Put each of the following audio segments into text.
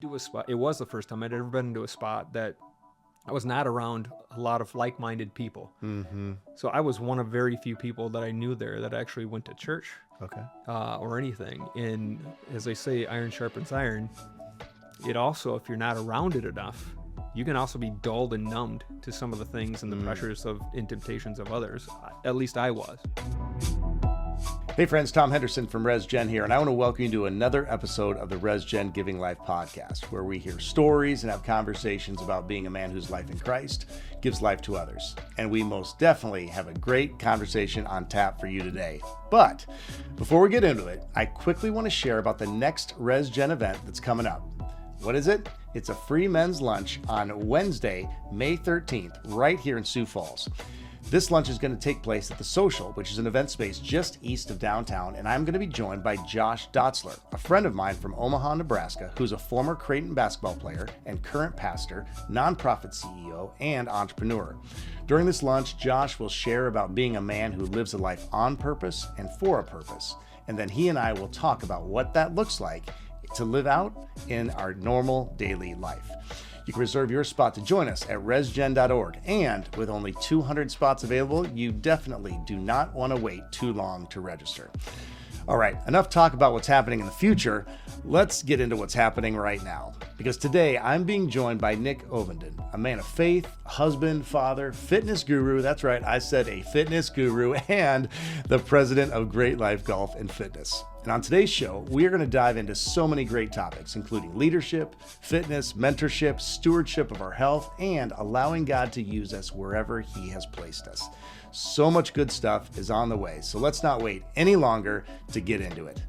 Do a spot. It was the first time I'd ever been to a spot that I was not around a lot of like-minded people. Mm-hmm. So I was one of very few people that I knew there that actually went to church Okay. or anything. And as they say, iron sharpens iron. It also, if you're not around it enough, you can also be dulled and numbed to some of the things and the pressures and temptations of others. At least I was. Hey friends, Tom Henderson from RESGEN here, and I want to welcome you to another episode of the RESGEN Giving Life podcast, where we hear stories and have conversations about being a man whose life in Christ gives life to others. And we most definitely have a great conversation on tap for you today. But before we get into it, I quickly want to share about the next RESGEN event that's coming up. What is it? It's a free men's lunch on Wednesday, May 13th, right here in Sioux Falls. This lunch is going to take place at The Social, which is an event space just east of downtown, and I'm going to be joined by Josh Dotzler, a friend of mine from Omaha, Nebraska, who's a former Creighton basketball player and current pastor, nonprofit CEO, and entrepreneur. During this lunch, Josh will share about being a man who lives a life on purpose and for a purpose, and then he and I will talk about what that looks like to live out in our normal daily life. You can reserve your spot to join us at resgen.org, and with only 200 spots available, you definitely do not want to wait too long to register. All right, enough talk about what's happening in the future. Let's get into what's happening right now. Because today I'm being joined by Nick Ovenden, a man of faith, husband, father, fitness guru. That's right, I said a fitness guru, and the president of GreatLIFE Golf and Fitness. And on today's show, we are going to dive into so many great topics, including leadership, fitness, mentorship, stewardship of our health, and allowing God to use us wherever He has placed us. So much good stuff is on the way, so let's not wait any longer to get into it.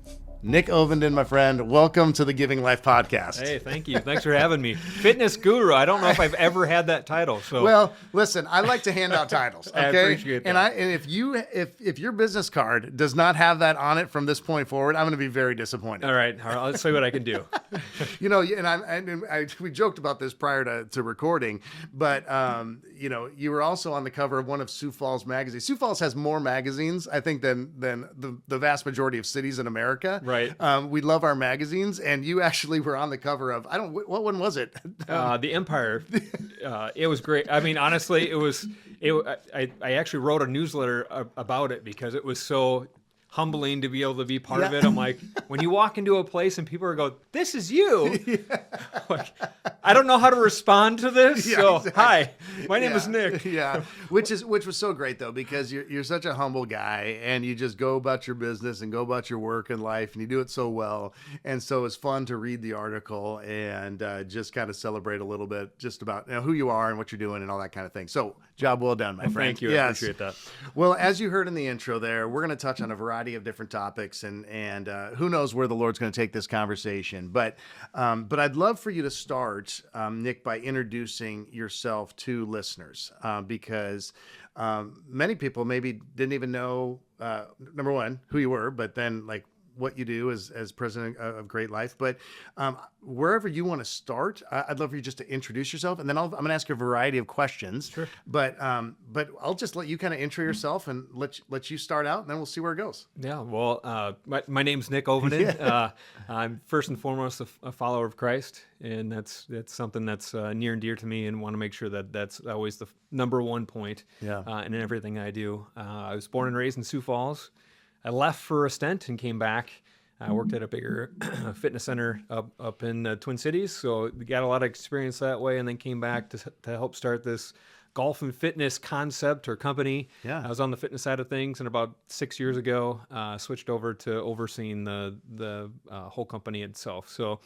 Nick Ovenden, my friend, welcome to the Giving Life podcast. Hey, thank you. Thanks for having me. Fitness guru. I don't know if I've ever had that title. So well, listen, I like to hand out titles. Okay? I appreciate that. And if your business card does not have that on it from this point forward, I'm going to be very disappointed. All right, let's see what I can do. We joked about this prior to recording, but you were also on the cover of one of Sioux Falls magazines. Sioux Falls has more magazines, I think, than the vast majority of cities in America. Right. We love our magazines, and you actually were on the cover of, what one was it? The Empire. It was great. I mean, honestly, I actually wrote a newsletter about it because it was so humbling to be able to be part of it. I'm like, when you walk into a place and people are going, "This is you," like, I don't know how to respond to this. Exactly. Hi, my name is Nick. Yeah, which was so great though, because you're such a humble guy and you just go about your business and go about your work and life, and you do it so well. And so it's fun to read the article and just kind of celebrate a little bit just about who you are and what you're doing and all that kind of thing. So job well done, my friend. Thank you. Yes. I appreciate that. Well, as you heard in the intro there, we're going to touch on a variety of different topics, and who knows where the Lord's going to take this conversation. But I'd love for you to start, Nick, by introducing yourself to listeners, because many people maybe didn't even know, number one, who you were, but then like what you do as president of GreatLIFE. But wherever you want to start, I'd love for you just to introduce yourself, and then I'm going to ask you a variety of questions. Sure. But I'll just let you kind of intro yourself and let you start out, and then we'll see where it goes. Yeah. Well, my name's Nick Ovenden. Yeah. I'm first and foremost a follower of Christ, and that's something that's near and dear to me, and want to make sure that that's always the number one point. Yeah. In everything I do. I was born and raised in Sioux Falls. I left for a stint and came back. I worked at a bigger fitness center up in the Twin Cities, so got a lot of experience that way, and then came back to help start this golf and fitness concept or company. Yeah. I was on the fitness side of things, and about 6 years ago, switched over to overseeing the whole company itself. So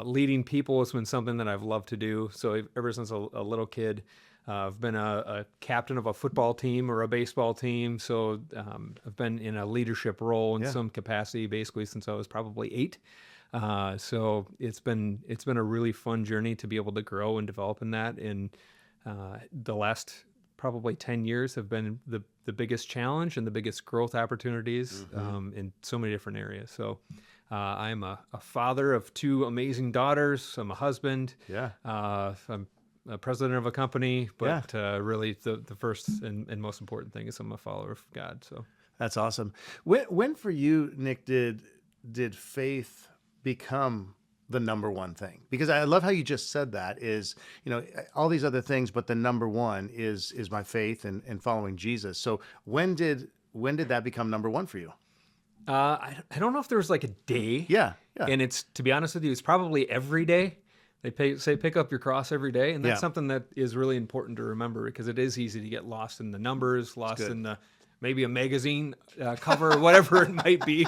leading people has been something that I've loved to do. So ever since a little kid, I've been a captain of a football team or a baseball team, so I've been in a leadership role in some capacity basically since I was probably 8. So it's been a really fun journey to be able to grow and develop in that. And the last probably 10 years have been the biggest challenge and the biggest growth opportunities in so many different areas. So I'm a father of 2 amazing daughters. I'm a husband. Yeah. I'm a president of a company, but really the first and most important thing is I'm a follower of God. So that's awesome. When for you, Nick, did faith become the number one thing? Because I love how you just said that is, all these other things, but the number one is my faith and following Jesus. So when did that become number one for you? I don't know if there was like a day. Yeah. And it's, to be honest with you, it's probably every day. They say pick up your cross every day. And that's something that is really important to remember, because it is easy to get lost in the numbers, lost in maybe a magazine cover, whatever it might be.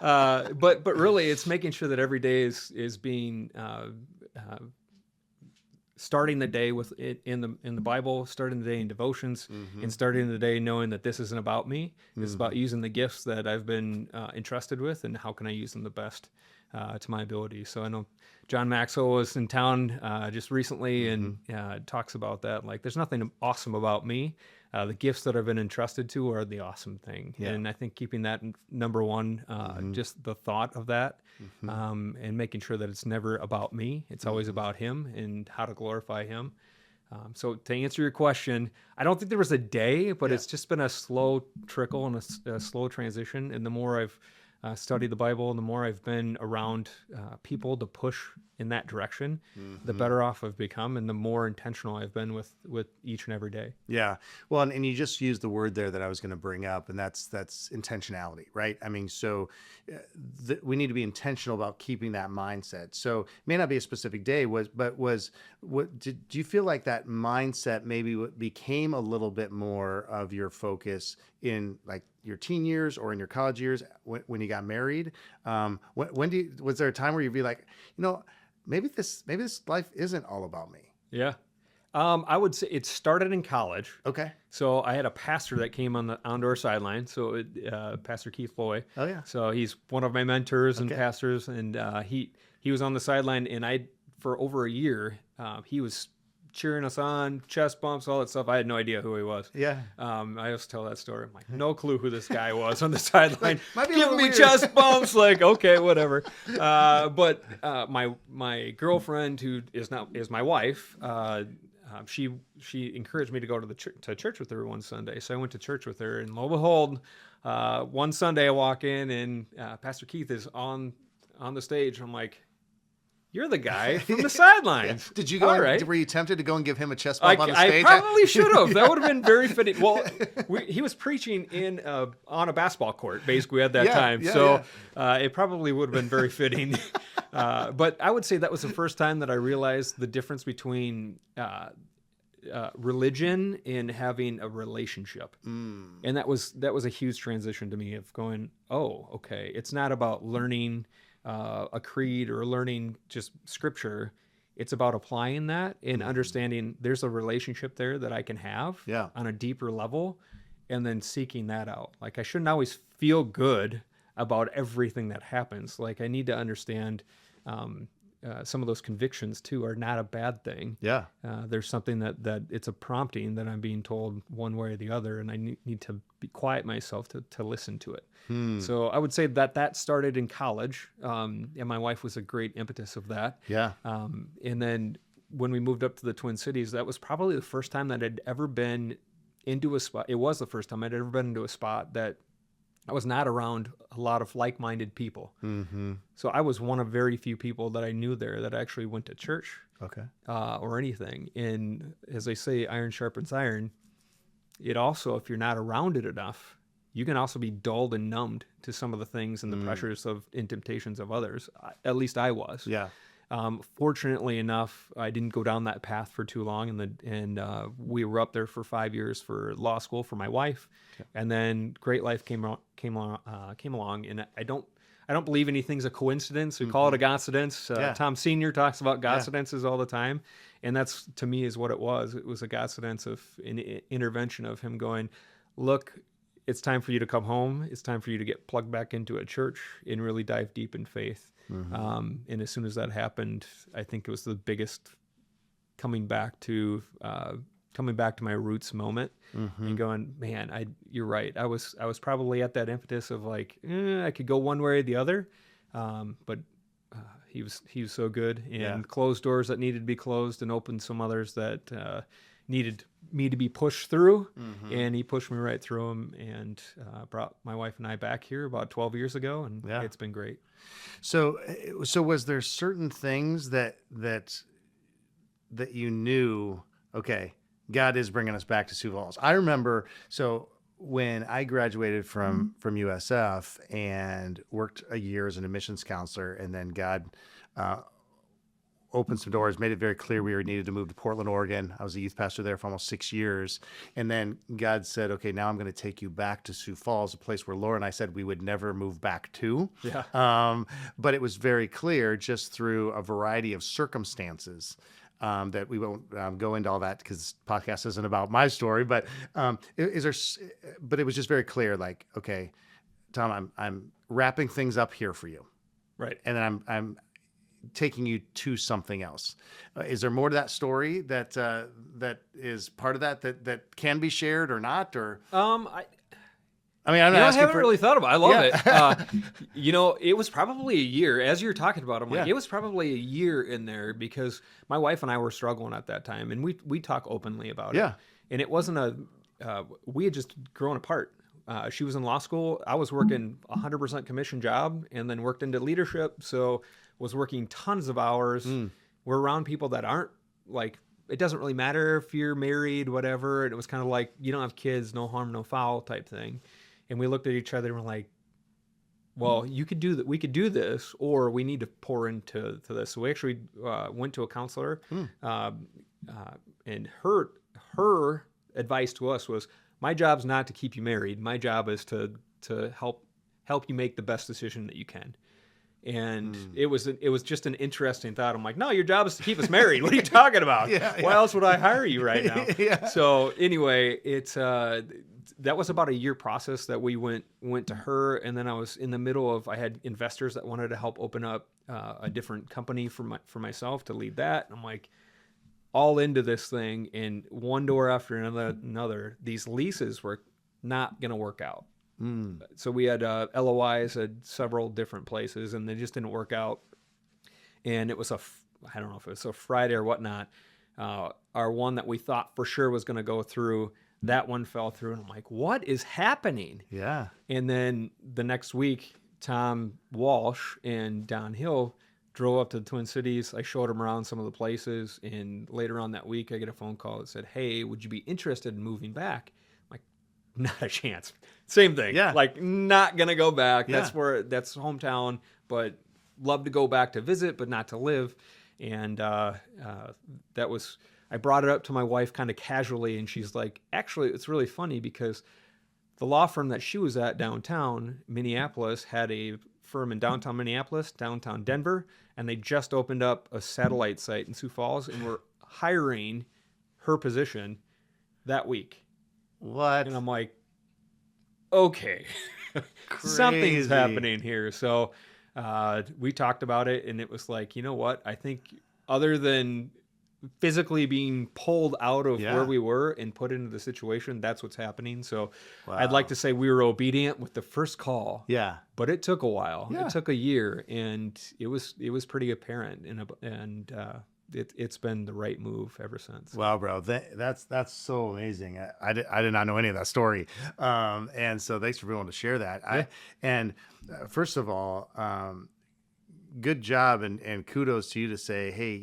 But really, it's making sure that every day is being starting the day with it in the Bible, starting the day in devotions, and starting the day knowing that this isn't about me. It's about using the gifts that I've been entrusted with, and how can I use them the best to my ability. So I know John Maxwell was in town just recently and talks about that. Like, there's nothing awesome about me. The gifts that I've been entrusted to are the awesome thing. Yeah. And I think keeping that number one, just the thought of that, and making sure that it's never about me. It's always about him and how to glorify him. So to answer your question, I don't think there was a day, but it's just been a slow trickle and a slow transition. And the more I've studied the Bible, and the more I've been around people to push in that direction, the better off I've become, and the more intentional I've been with each and every day. Yeah. Well, and you just used the word there that I was going to bring up, and that's intentionality, right? I mean, so we need to be intentional about keeping that mindset. So it may not be a specific day, do you feel like that mindset maybe became a little bit more of your focus in like your teen years or in your college years when you got married? Was there a time where you'd be like, maybe this life isn't all about me? Yeah. I would say it started in college. Okay. So I had a pastor that came on the outdoor sideline. So Pastor Keith Loy. Oh yeah. So he's one of my mentors and pastors, and he was on the sideline, and for over a year, he was cheering us on, chest bumps, all that stuff. I had no idea who he was. Yeah. I always tell that story. I'm like, no clue who this guy was on the sideline. Giving me chest bumps. Like, okay, whatever. But my girlfriend, who is my wife, she encouraged me to go to church with her one Sunday. So I went to church with her, and lo and behold, one Sunday I walk in, and Pastor Keith is on the stage. I'm like, you're the guy from the sidelines. Did you go? All right. Were you tempted to go and give him a chest bump on the stage? I probably should have. That would have been very fitting. Well, he was preaching on a basketball court, basically, at that time. It probably would have been very fitting. But I would say that was the first time that I realized the difference between religion and having a relationship. And that was a huge transition to me, of going, oh, okay, it's not about learning a creed or learning just scripture. It's about applying that and understanding there's a relationship there that I can have on a deeper level, and then seeking that out. Like, I shouldn't always feel good about everything that happens. Like, I need to understand some of those convictions too are not a bad thing. Yeah. There's something that it's a prompting that I'm being told one way or the other, and I need to quiet myself to listen to it. So I would say that started in college, and my wife was a great impetus of that. Yeah. And then when we moved up to the Twin Cities, that was probably the first time that I'd ever been into a spot. It was the first time I'd ever been into a spot that I was not around a lot of like-minded people. So I was one of very few people that I knew there that actually went to church or anything. And as they say, iron sharpens iron. It also, if you're not around it enough, you can also be dulled and numbed to some of the things and the pressures and temptations of others. At least I was. Yeah. Fortunately enough, I didn't go down that path for too long, and we were up there for 5 years for law school for my wife, and then GreatLIFE came along, and I don't believe anything's a coincidence. We call it a godcidence. Tom Senior talks about godcidences all the time, and that's, to me, is what it was. It was a godcidence of an intervention of him going, look, it's time for you to come home. It's time for you to get plugged back into a church and really dive deep in faith. And as soon as that happened, I think it was the biggest coming back to my roots moment, and going, man, you're right. I was probably at that impetus of like, I could go one way or the other. But he was so good, and closed doors that needed to be closed, and opened some others that needed me to be pushed through, and he pushed me right through them, and brought my wife and I back here about 12 years ago, and it's been great. So was there certain things that you knew, okay, God is bringing us back to Sioux Falls? I remember, so when I graduated from USF and worked a year as an admissions counselor, and then God opened some doors, made it very clear we needed to move to Portland, Oregon. I was a youth pastor there for almost 6 years. And then God said, okay, now I'm going to take you back to Sioux Falls, a place where Laura and I said we would never move back to. Yeah. But it was very clear just through a variety of circumstances that we won't go into all that because this podcast isn't about my story. But but it was just very clear, like, okay, Tom, I'm wrapping things up here for you. Right. And then I'm taking you to something else. Is there more to that story that is part of that can be shared or not? Or I mean, I'm not asking haven't really thought about it. I love it. It was probably a year. As you're talking about it, I'm like, it was probably a year in there because my wife and I were struggling at that time, and we talk openly about it. And it wasn't we had just grown apart. She was in law school. I was working 100% commission job, and then worked into leadership. So was working tons of hours. We're around people that aren't like, it doesn't really matter if you're married, whatever. And it was kind of like, you don't have kids, no harm, no foul type thing. And we looked at each other and we're like, well, you could do that. We could do this, or we need to pour into this. So we actually went to a counselor, and her advice to us was, my job's not to keep you married. My job is to help you make the best decision that you can. And it was just an interesting thought. I'm like, no, your job is to keep us married. What are you talking about? Why else would I hire you right now? So anyway, it's that was about a year process that we went to her, and then I was in the middle of, I had investors that wanted to help open up a different company for myself to lead that. And I'm like, all into this thing, and one door after another, these leases were not going to work out. So we had LOIs at several different places, and they just didn't work out. And it was I don't know if it was a Friday or whatnot. Our one that we thought for sure was going to go through, that one fell through. And I'm like, what is happening? Yeah. And then the next week, Tom Walsh and Don Hill drove up to the Twin Cities. I showed him around some of the places. And later on that week, I get a phone call that said, hey, would you be interested in moving back? I'm like, not a chance. Same thing. Yeah. Like, not going to go back. Yeah. That's hometown, but love to go back to visit, but not to live. And that was, I brought it up to my wife kind of casually, and she's like, actually, it's really funny because the law firm that she was at downtown Minneapolis had a firm in downtown Minneapolis, downtown Denver, and they just opened up a satellite site in Sioux Falls, and were hiring her position that week. What? And I'm like, okay, something's happening here. So we talked about it, and it was like, you know what? I think other than physically being pulled out of where we were and put into the situation, that's what's happening. So I'd like to say we were obedient with the first call. Yeah. But it took a while. Yeah. It took a year, and it was pretty apparent, and it's been the right move ever since. Wow, bro, that's so amazing. I did not know any of that story, and so thanks for being able to share that. First of all, good job, and kudos to you to say, hey,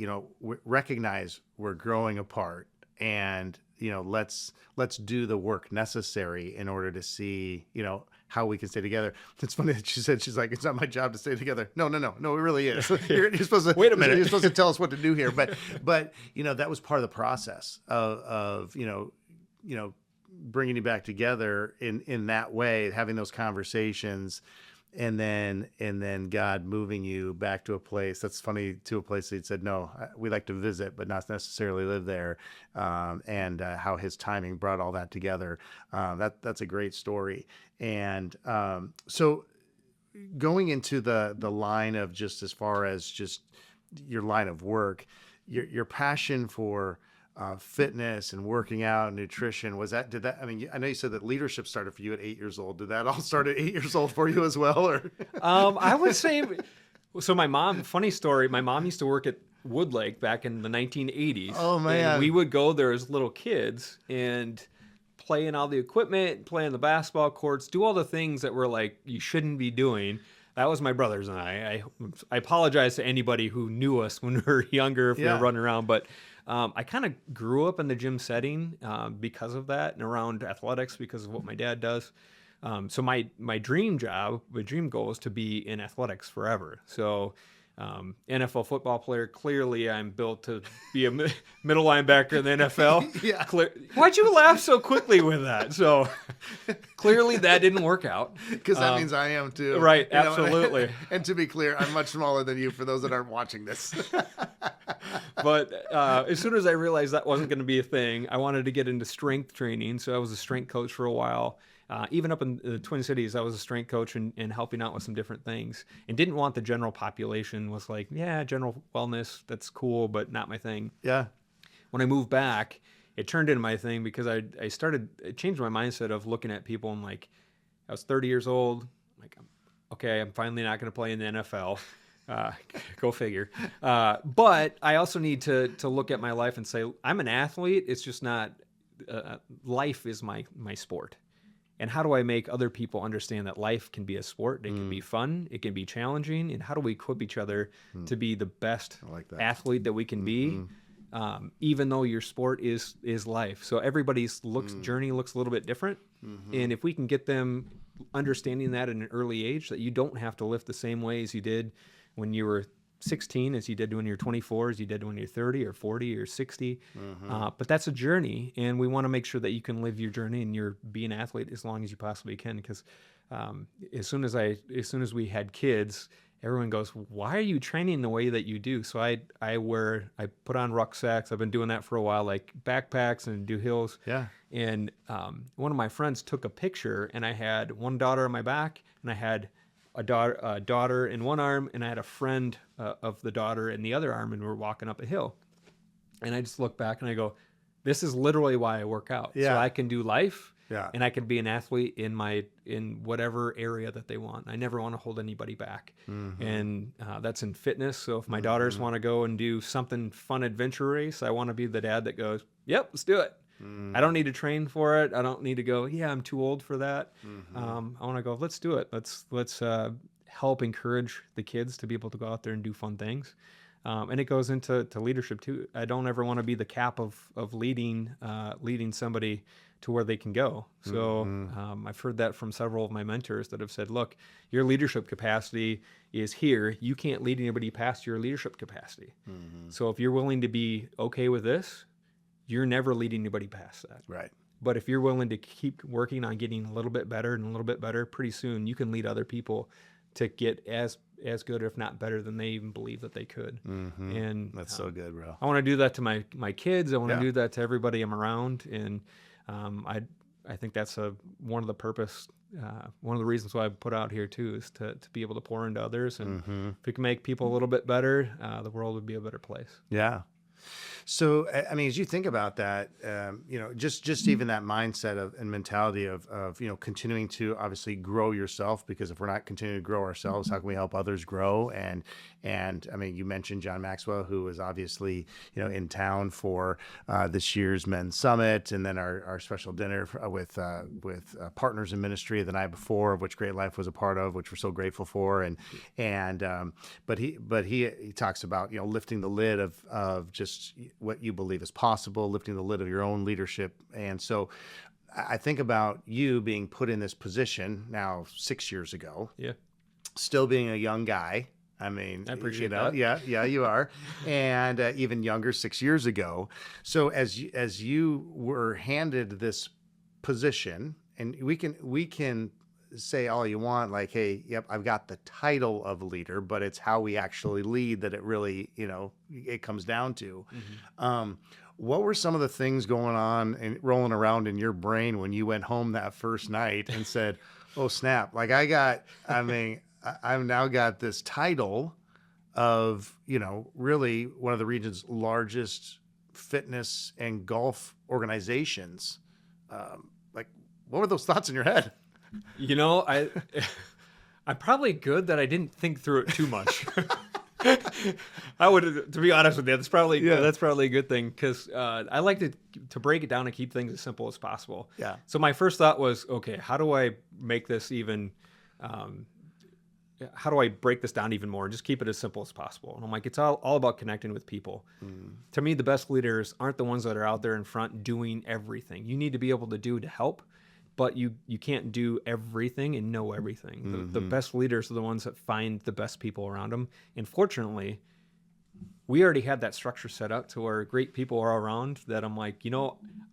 recognize we're growing apart, and let's do the work necessary in order to see how we can stay together. It's funny that she said, she's like, it's not my job to stay together. No, it really is. You're supposed to wait a minute. You're supposed to tell us what to do here. But that was part of the process of bringing you back together in that way, having those conversations, and then God moving you back to a place. That's funny, to a place that He said, no, we like to visit, but not necessarily live there. And how His timing brought all that together. That's a great story. And so going into the line of, just as far as just your line of work, your passion for fitness and working out and nutrition, I know you said that leadership started for you at 8 years old. Did that all start at 8 years old for you as well? Or I would say, so my mom, funny story, my mom used to work at Woodlake back in the 1980s. Oh, man. And we would go there as little kids and play in all the equipment, play in the basketball courts, do all the things that were like you shouldn't be doing. That was my brothers and I. I apologize to anybody who knew us when we were younger if we were running around, but I kind of grew up in the gym setting because of that and around athletics because of what my dad does. So my dream job, my dream goal is to be in athletics forever. So NFL football player, clearly I'm built to be a middle linebacker in the NFL. Yeah. Why'd you laugh so quickly with that? So clearly that didn't work out. Because that means I am too. Right, You know, absolutely. And to be clear, I'm much smaller than you for those that aren't watching this. But as soon as I realized that wasn't going to be a thing, I wanted to get into strength training. So I was a strength coach for a while. Even up in the Twin Cities, I was a strength coach and helping out with some different things and didn't want the general population. Was like, yeah, general wellness, that's cool, but not my thing. Yeah. When I moved back, it turned into my thing because it changed my mindset of looking at people and like, I was 30 years old. Like, okay, I'm finally not going to play in the NFL. Go figure. But I also need to look at my life and say, I'm an athlete. It's just not, life is my sport. And how do I make other people understand that life can be a sport? It can be fun. It can be challenging. And how do we equip each other to be the best athlete that we can be, even though your sport is life? So everybody's journey looks a little bit different. And if we can get them understanding that at an early age, that you don't have to lift the same way as you did when you were 16, as you did when you're 24, as you did when you're 30 or 40 or 60. But that's a journey, and we want to make sure that you can live your journey and you're be an athlete as long as you possibly can. Because as soon as we had kids, everyone goes, "Why are you training the way that you do?" So I put on rucksacks. I've been doing that for a while, like backpacks and do hills. Yeah. And one of my friends took a picture, and I had one daughter on my back, and I had a daughter in one arm, and I had a friend of the daughter in the other arm, and we were walking up a hill. And I just look back and I go, this is literally why I work out. Yeah. So I can do life, Yeah. and I can be an athlete in whatever area that they want. I never want to hold anybody back. And that's in fitness. So if my daughters want to go and do something fun adventure race, I want to be the dad that goes, yep, let's do it. I don't need to train for it. I don't need to go, yeah, I'm too old for that. I want to go, let's do it. Let's help encourage the kids to be able to go out there and do fun things. And it goes into leadership too. I don't ever want to be the cap of leading somebody to where they can go. So I've heard that from several of my mentors that have said, look, your leadership capacity is here. You can't lead anybody past your leadership capacity. So if you're willing to be okay with this, you're never leading anybody past that. Right. But if you're willing to keep working on getting a little bit better and a little bit better, pretty soon you can lead other people to get as good, if not better, than they even believe that they could. And That's so good, bro. I want to do that to my kids. I want to do that to everybody I'm around. And I think that's one of the reasons why I put out here too, is to be able to pour into others. And if we can make people a little bit better, the world would be a better place. Yeah. So, I mean, as you think about that, just even that mindset and mentality of, continuing to obviously grow yourself, because if we're not continuing to grow ourselves, how can we help others grow? And I mean, you mentioned John Maxwell, who was obviously, in town for this year's Men's Summit, and then our special dinner with partners in ministry the night before, of which GreatLIFE was a part of, which we're so grateful for. But he talks about, lifting the lid of just what you believe is possible, lifting the lid of your own leadership. And so I think about you being put in this position now 6 years ago, still being a young guy. I mean, I appreciate that. Yeah, you are. And even younger 6 years ago. So as you were handed this position, and we can say all you want, like, hey, yep, I've got the title of leader, but it's how we actually lead that it really, it comes down to. What were some of the things going on and rolling around in your brain when you went home that first night and said, oh, snap, like I've now got this title of, really one of the region's largest fitness and golf organizations. Like, what were those thoughts in your head? I'm probably good that I didn't think through it too much. I would, to be honest with you, that's probably Yeah. a good thing because I like to break it down and keep things as simple as possible. Yeah. So my first thought was, okay, how do I make this even? How do I break this down even more and just keep it as simple as possible? And I'm like, it's all about connecting with people. To me, the best leaders aren't the ones that are out there in front doing everything. You need to be able to do to help, but you can't do everything and know everything. The best leaders are the ones that find the best people around them. And fortunately, we already had that structure set up to where great people are around that I'm like,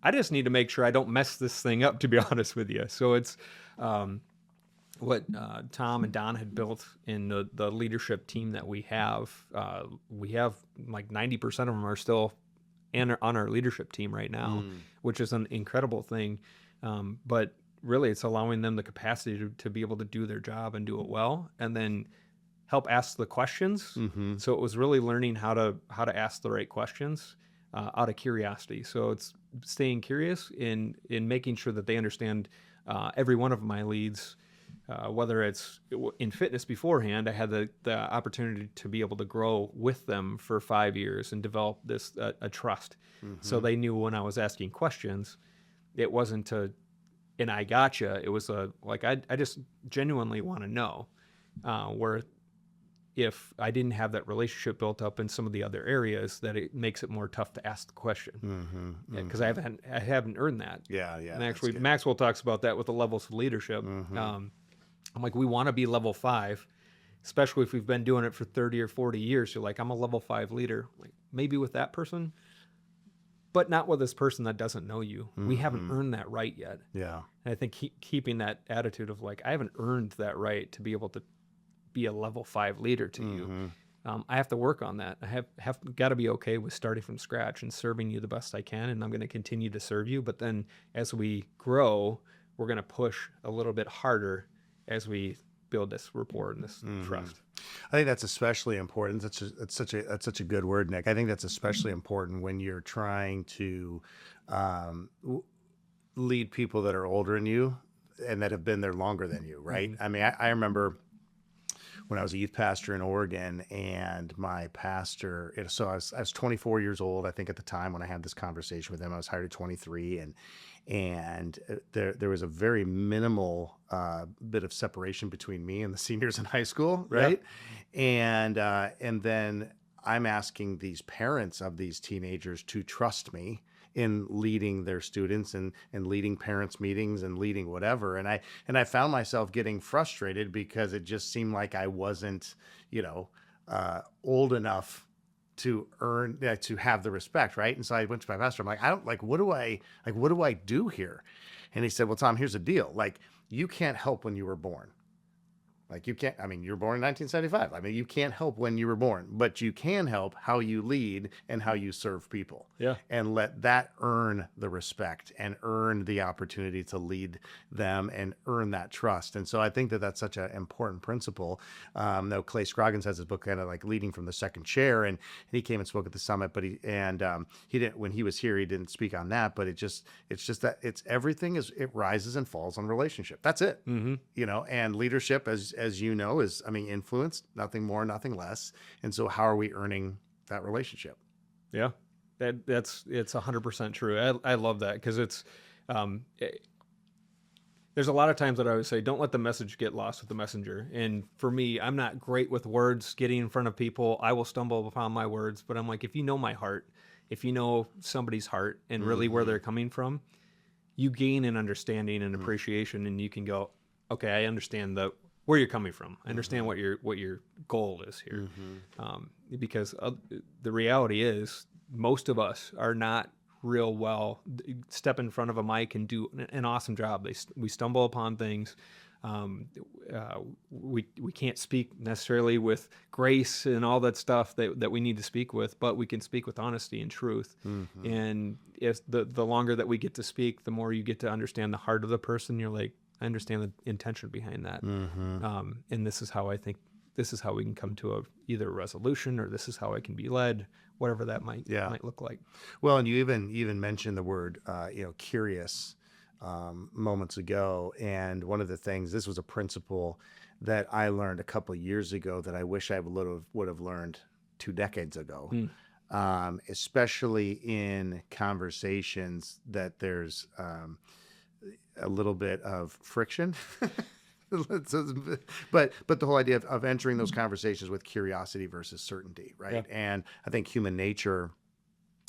I just need to make sure I don't mess this thing up, to be honest with you. So it's what Tom and Don had built in the leadership team that we have like 90% of them are still on our leadership team right now, which is an incredible thing. But really, it's allowing them the capacity to be able to do their job and do it well, and then help ask the questions. So it was really learning how to ask the right questions out of curiosity. So it's staying curious in making sure that they understand every one of my leads. Whether it's in fitness beforehand, I had the opportunity to be able to grow with them for 5 years and develop this a trust. So they knew when I was asking questions, it wasn't and I gotcha. It was like I just genuinely want to know. Where if I didn't have that relationship built up in some of the other areas, that it makes it more tough to ask the question. Because I haven't earned that. Yeah. And actually, Maxwell talks about that with the levels of leadership. I'm like, we want to be level 5, especially if we've been doing it for 30 or 40 years. You're like, I'm a level 5 leader. Like, maybe with that person, but not with this person that doesn't know you. We haven't earned that right yet. Yeah. And I think keeping that attitude of like, I haven't earned that right to be able to be a level 5 leader to you. I have to work on that. I have got to be okay with starting from scratch and serving you the best I can. And I'm going to continue to serve you. But then as we grow, we're going to push a little bit harder as we build this rapport and this trust. I think that's especially important. That's such a good word, Nick. I think that's especially important when you're trying to lead people that are older than you and that have been there longer than you, right? I mean, I remember when I was a youth pastor in Oregon, and my pastor, so I was 24 years old, I think, at the time when I had this conversation with him. I was hired at 23, and there was a very minimal bit of separation between me and the seniors in high school, right? Yeah. And then I'm asking these parents of these teenagers to trust me in leading their students and leading parents meetings and leading whatever. And I found myself getting frustrated because it just seemed like I wasn't, old enough to earn, to have the respect. Right. And so I went to my pastor. I'm like, what do I do here? And he said, well, Tom, here's the deal. Like, you can't help when you were born. Like, you can't, you were born in 1975. You can't help when you were born, but you can help how you lead and how you serve people. Yeah. And let that earn the respect and earn the opportunity to lead them and earn that trust. And so I think that that's such an important principle. Though Clay Scroggins has his book kind of like Leading from the Second Chair, and he came and spoke at the summit, but he didn't, when he was here, he didn't speak on that, but it's just that everything it rises and falls on relationship. That's it. And leadership, as you know, is, influence, nothing more, nothing less. And so how are we earning that relationship? Yeah, it's 100% true. I love that because it's, there's a lot of times that I would say, don't let the message get lost with the messenger. And for me, I'm not great with words, getting in front of people. I will stumble upon my words, but I'm like, if you know my heart, if you know somebody's heart and really where they're coming from, you gain an understanding and appreciation, and you can go, okay, I understand where you're coming from. I understand what your goal is here. Because the reality is, most of us are not real well step in front of a mic and do an awesome job. We stumble upon things. We can't speak necessarily with grace and all that stuff that we need to speak with, but we can speak with honesty and truth. And if the longer that we get to speak, the more you get to understand the heart of the person. You're like, I understand the intention behind that. And this is how we can come to either a resolution, or this is how I can be led, whatever that might look like. Well, and you even mentioned the word, curious. moments ago. And one of the things, this was a principle that I learned a couple of years ago that I wish I would have learned 2 decades ago, especially in conversations that there's a little bit of friction. but the whole idea of entering those conversations with curiosity versus certainty, right? Yeah. And I think human nature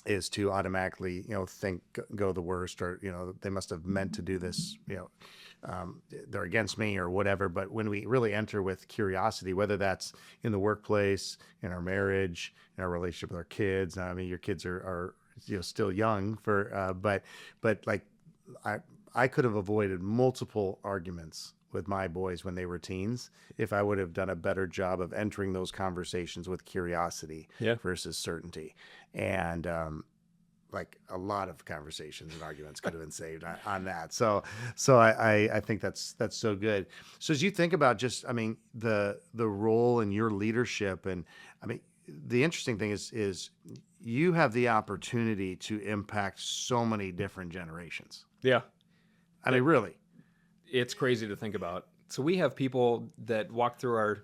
is to automatically, think go the worst, or they must have meant to do this, they're against me or whatever. But when we really enter with curiosity, whether that's in the workplace, in our marriage, in our relationship with our kids, I mean, your kids are still young but like I could have avoided multiple arguments with my boys when they were teens if I would have done a better job of entering those conversations with curiosity versus certainty. And like a lot of conversations and arguments could have been saved on that. So I think that's so good. So as you think about just, I mean, the role in your leadership, and I mean, the interesting thing is you have the opportunity to impact so many different generations. Yeah. I mean, really. It's crazy to think about. So we have people that walk through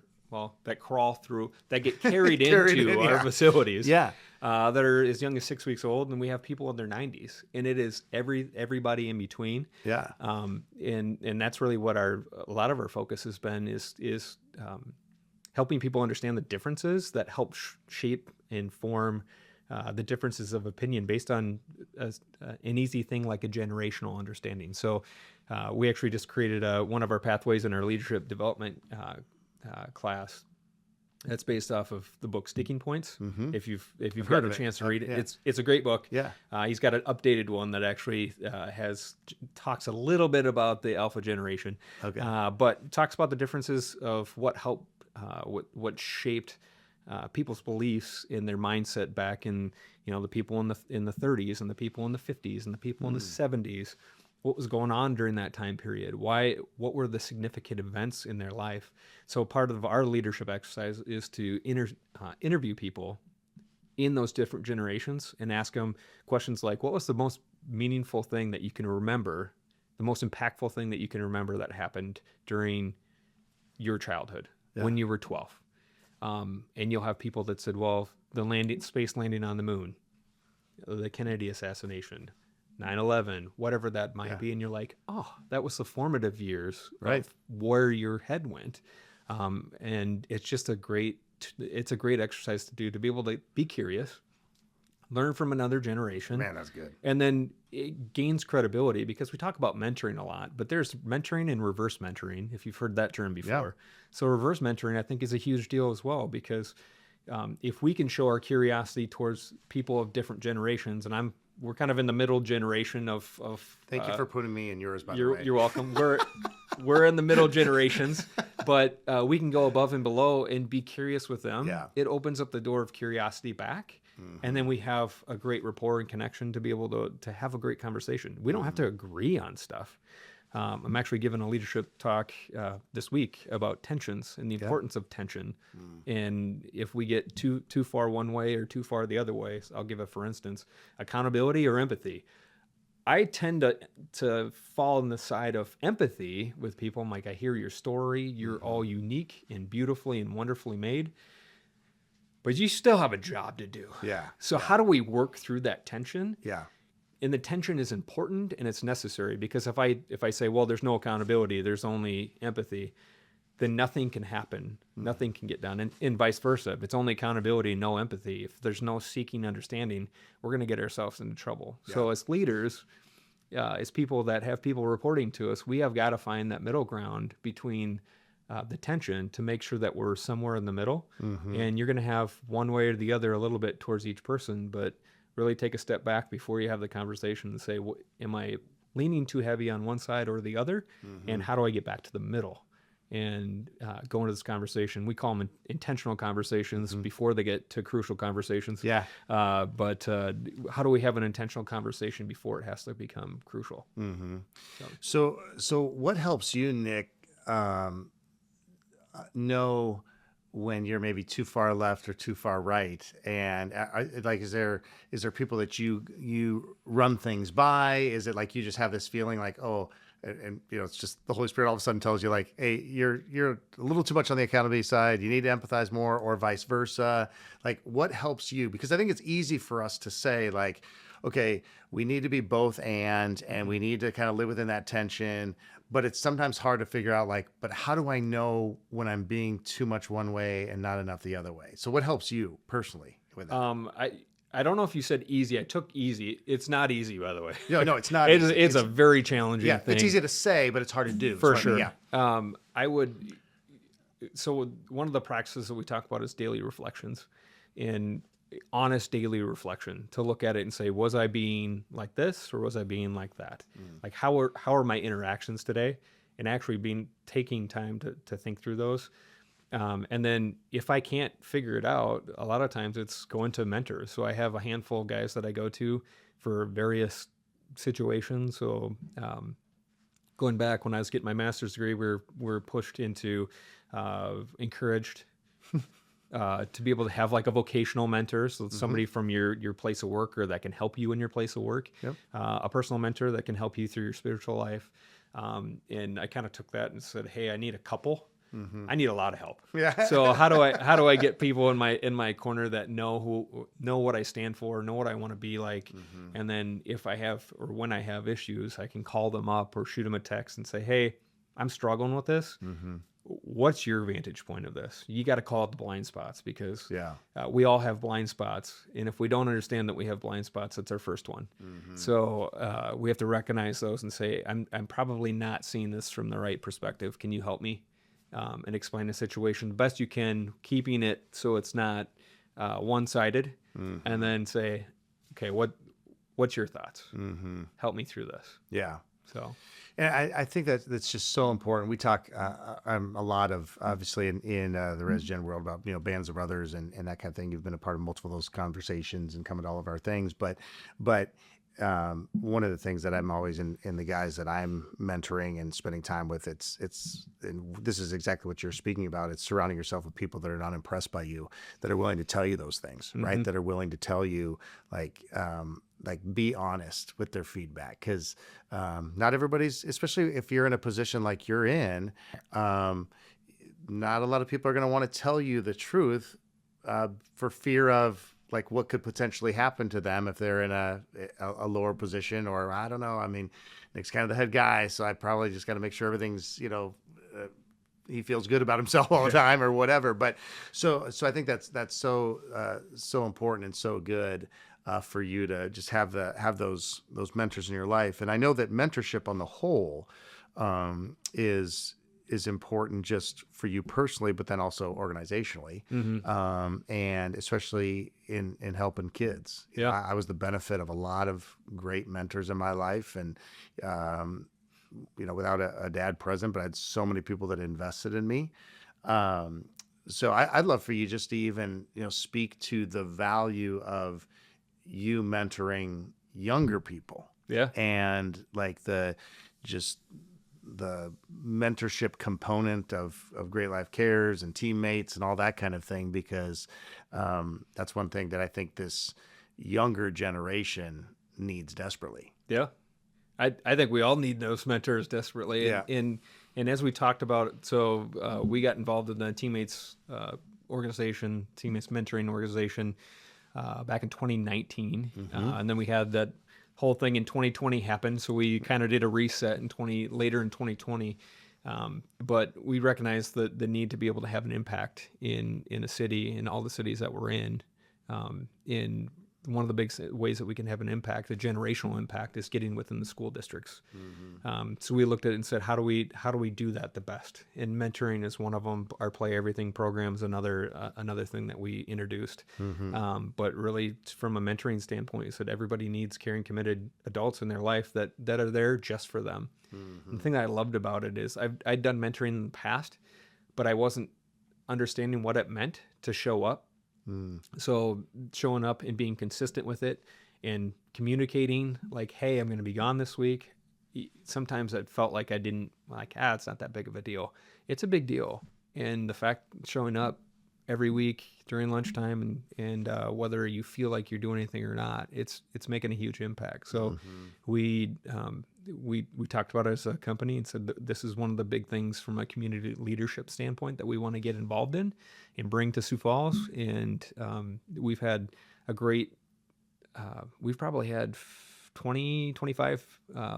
that crawl through, that get carried into our facilities. Yeah. That are as young as 6 weeks old, and we have people in their 90s, and it is everybody in between. Yeah. And that's really what a lot of our focus has been is helping people understand the differences that help shape and form the differences of opinion based on an easy thing like a generational understanding. So we actually just created one of our pathways in our leadership development class that's based off of the book Sticking Points. Mm-hmm. If you've had a chance to read it, it's a great book. Yeah. He's got an updated one that actually talks a little bit about the alpha generation. Okay. But talks about the differences of what helped, what shaped people's beliefs in their mindset back in, the people in the 30s and the people in the 50s and the people in the 70s. What was going on during that time period? What were the significant events in their life? So part of our leadership exercise is to interview people in those different generations and ask them questions like, what was the most meaningful thing that you can remember, the most impactful thing that you can remember that happened during your childhood when you were 12? And you'll have people that said, well, the space landing on the moon, the Kennedy assassination, 9/11, whatever that might be. And you're like, oh, that was the formative years of where your head went. And it's just a great exercise to do, to be able to be curious, learn from another generation. Man, that's good. And then it gains credibility, because we talk about mentoring a lot, but there's mentoring and reverse mentoring, if you've heard that term before. Yeah. So reverse mentoring, I think, is a huge deal as well, because if we can show our curiosity towards people of different generations, and we're kind of in the middle generation of Thank you for putting me in yours, by the way. You're welcome. We're in the middle generations, but we can go above and below and be curious with them. Yeah. It opens up the door of curiosity back. Mm-hmm. And then we have a great rapport and connection to be able to have a great conversation. We don't have to agree on stuff. I'm actually giving a leadership talk this week about tensions and the importance of tension. And if we get too far one way or too far the other way, so I'll give a for instance, accountability or empathy. I tend to fall on the side of empathy with people. I'm like, I hear your story. You're all unique and beautifully and wonderfully made, but you still have a job to do. Yeah. So how do we work through that tension? Yeah. And the tension is important and it's necessary, because if I say, well, there's no accountability, there's only empathy, then nothing can happen. Nothing can get done. And vice versa. If it's only accountability and no empathy, if there's no seeking understanding, we're going to get ourselves into trouble. Yeah. So as leaders, as people that have people reporting to us, we have got to find that middle ground between the tension to make sure that we're somewhere in the middle. Mm-hmm. And you're going to have one way or the other a little bit towards each person, but really take a step back before you have the conversation and say, am I leaning too heavy on one side or the other? Mm-hmm. And how do I get back to the middle? And go into this conversation. We call them intentional conversations before they get to crucial conversations. Yeah. But how do we have an intentional conversation before it has to become crucial? Mm-hmm. So what helps you, Nick, know when you're maybe too far left or too far right? And like, is there people that you run things by? Is it like you just have this feeling like, oh, and it's just the Holy Spirit all of a sudden tells you like, hey, you're a little too much on the accountability side. You need to empathize more, or vice versa. Like, what helps you? Because I think it's easy for us to say like, okay, we need to be both and we need to kind of live within that tension. But it's sometimes hard to figure out like, but how do I know when I'm being too much one way and not enough the other way? So what helps you personally with that? I don't know if you said easy. I took ezy. It's not easy, by the way. No, it's not. It's a very challenging thing. It's easy to say, but it's hard to do. For sure. Yeah. So one of the practices that we talk about is daily reflections, and honest daily reflection to look at it and say, was I being like this or was I being like that? Like how are my interactions today? And actually taking time to think through those. And then if I can't figure it out, a lot of times it's going to mentors. So I have a handful of guys that I go to for various situations. So going back when I was getting my master's degree, we're pushed into encouraged to be able to have like a vocational mentor. So somebody from your place of work or that can help you in your place of work, a personal mentor that can help you through your spiritual life. And I kind of took that and said, hey, I need a couple. I need a lot of help. Yeah. So how do I get people in my corner that know what I stand for, know what I want to be like, and then if I have or when I have issues, I can call them up or shoot them a text and say, hey, I'm struggling with this. What's your vantage point of this? You got to call it the blind spots, because we all have blind spots, and if we don't understand that we have blind spots, that's our first one. So we have to recognize those and say, I'm probably not seeing this from the right perspective. Can you help me? And explain the situation the best you can, keeping it so it's not one-sided, and then say, okay, what's your thoughts? Help me through this. Yeah. So, and I think that's just so important. We talk a lot of, obviously, in the RESGEN world about bands of brothers and that kind of thing. You've been a part of multiple of those conversations and come to all of our things, but one of the things that I'm always in the guys that I'm mentoring and spending time with, and this is exactly what you're speaking about. It's surrounding yourself with people that are not impressed by you, that are willing to tell you those things, right? That are willing to tell you like be honest with their feedback. Cause, not everybody's, especially if you're in a position like you're in, not a lot of people are going to want to tell you the truth, for fear of like what could potentially happen to them if they're in a lower position, or I don't know. I mean, Nick's kind of the head guy, so I probably just got to make sure everything's, he feels good about himself all the time or whatever. But so I think that's so important and so good for you to just have those mentors in your life. And I know that mentorship on the whole is important just for you personally, but then also organizationally, and especially in helping kids. Yeah. I was the benefit of a lot of great mentors in my life, and without a dad present, but I had so many people that invested in me. So I'd love for you just to even speak to the value of you mentoring younger people. Yeah. And like the mentorship component of GreatLIFE Cares and teammates and all that kind of thing, because that's one thing that I think this younger generation needs desperately. Yeah. I think we all need those mentors desperately. Yeah. And as we talked about, so we got involved in the teammates organization, teammates mentoring organization back in 2019. And then we had that whole thing in 2020 happened, so we kind of did a reset later in 2020. But we recognized the need to be able to have an impact in a city, in all the cities that we're in. In one of the big ways that we can have an impact, a generational impact, is getting within the school districts. So we looked at it and said, how do we do that the best? And mentoring is one of them. Our Play Everything program is another thing that we introduced. But really, from a mentoring standpoint, we said everybody needs caring, committed adults in their life that are there just for them. The thing that I loved about it is I'd done mentoring in the past, but I wasn't understanding what it meant to show up. So showing up and being consistent with it and communicating like, hey, I'm going to be gone this week. Sometimes it felt like I didn't it's not that big of a deal. It's a big deal. And the fact showing up every week during lunchtime, and whether you feel like you're doing anything or not, it's making a huge impact. So we talked about it as a company and said that this is one of the big things from a community leadership standpoint that we want to get involved in and bring to Sioux Falls. And we've had a great, we've probably had 20, 25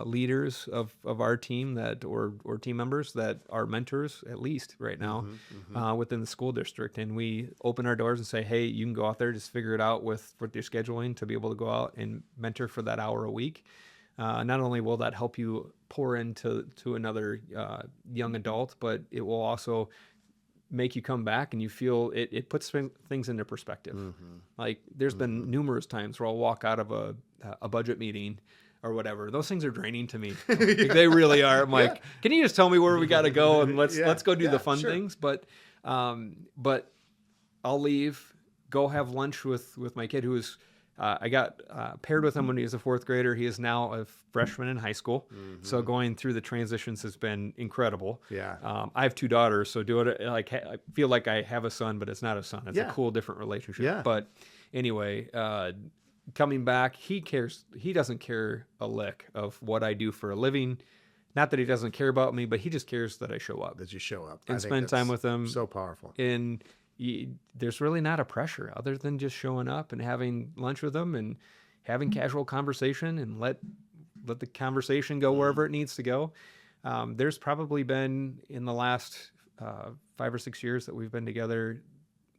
leaders of our team that, or team members that are mentors at least right now within the school district. And we open our doors and say, hey, you can go out there, just figure it out with your scheduling to be able to go out and mentor for that hour a week. Not only will that help you pour into another young adult, but it will also make you come back and you feel it puts things into perspective. Like there's been numerous times where I'll walk out of a budget meeting or whatever. Those things are draining to me. Like, they really are. I'm like, can you just tell me where we got to go and let's go do the fun things. But I'll leave, go have lunch with my kid who is, I got paired with him when he was a fourth grader. He is now a freshman in high school. So going through the transitions has been incredible. I have two daughters, so I feel like I have a son, but it's not a son. It's a cool, different relationship. But anyway, coming back, he doesn't care a lick of what I do for a living. Not that he doesn't care about me, but he just cares that I show up. That you show up. And spend time with him. So powerful. And there's really not a pressure other than just showing up and having lunch with them and having casual conversation and let the conversation go wherever it needs to go. There's probably been in the last 5 or 6 years that we've been together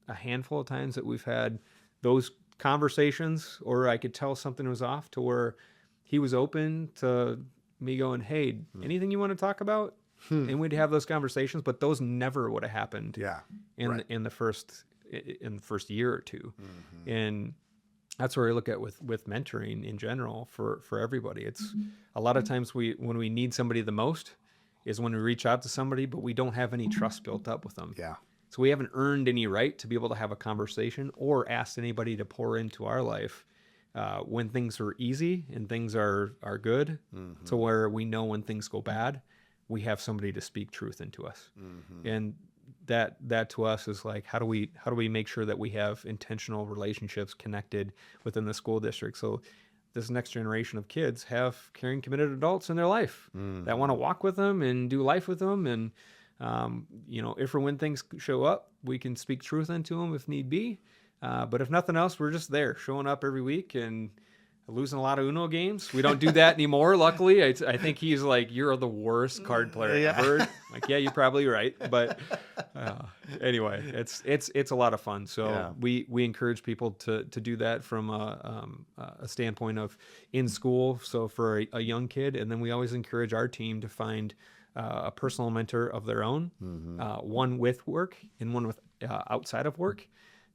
a handful of times that we've had those conversations, or I could tell something was off to where he was open to me going, hey, anything you want to talk about? And we'd have those conversations, but those never would have happened in the first year or two. And that's where I look at with mentoring in general for everybody. It's a lot of times when we need somebody the most is when we reach out to somebody, but we don't have any trust built up with them. So we haven't earned any right to be able to have a conversation or ask anybody to pour into our life when things are easy and things are good, to where we know when things go bad, we have somebody to speak truth into us. And that to us is like, how do we make sure that we have intentional relationships connected within the school district? So this next generation of kids have caring, committed adults in their life that want to walk with them and do life with them. And, if or when things show up, we can speak truth into them if need be. But if nothing else, we're just there showing up every week and losing a lot of Uno games. We don't do that anymore, luckily. I think he's like, you're the worst card player ever. Like, yeah, you're probably right. But anyway, it's a lot of fun. So we encourage people to do that from a standpoint of in school. So for a young kid, and then we always encourage our team to find a personal mentor of their own, one with work and one with outside of work.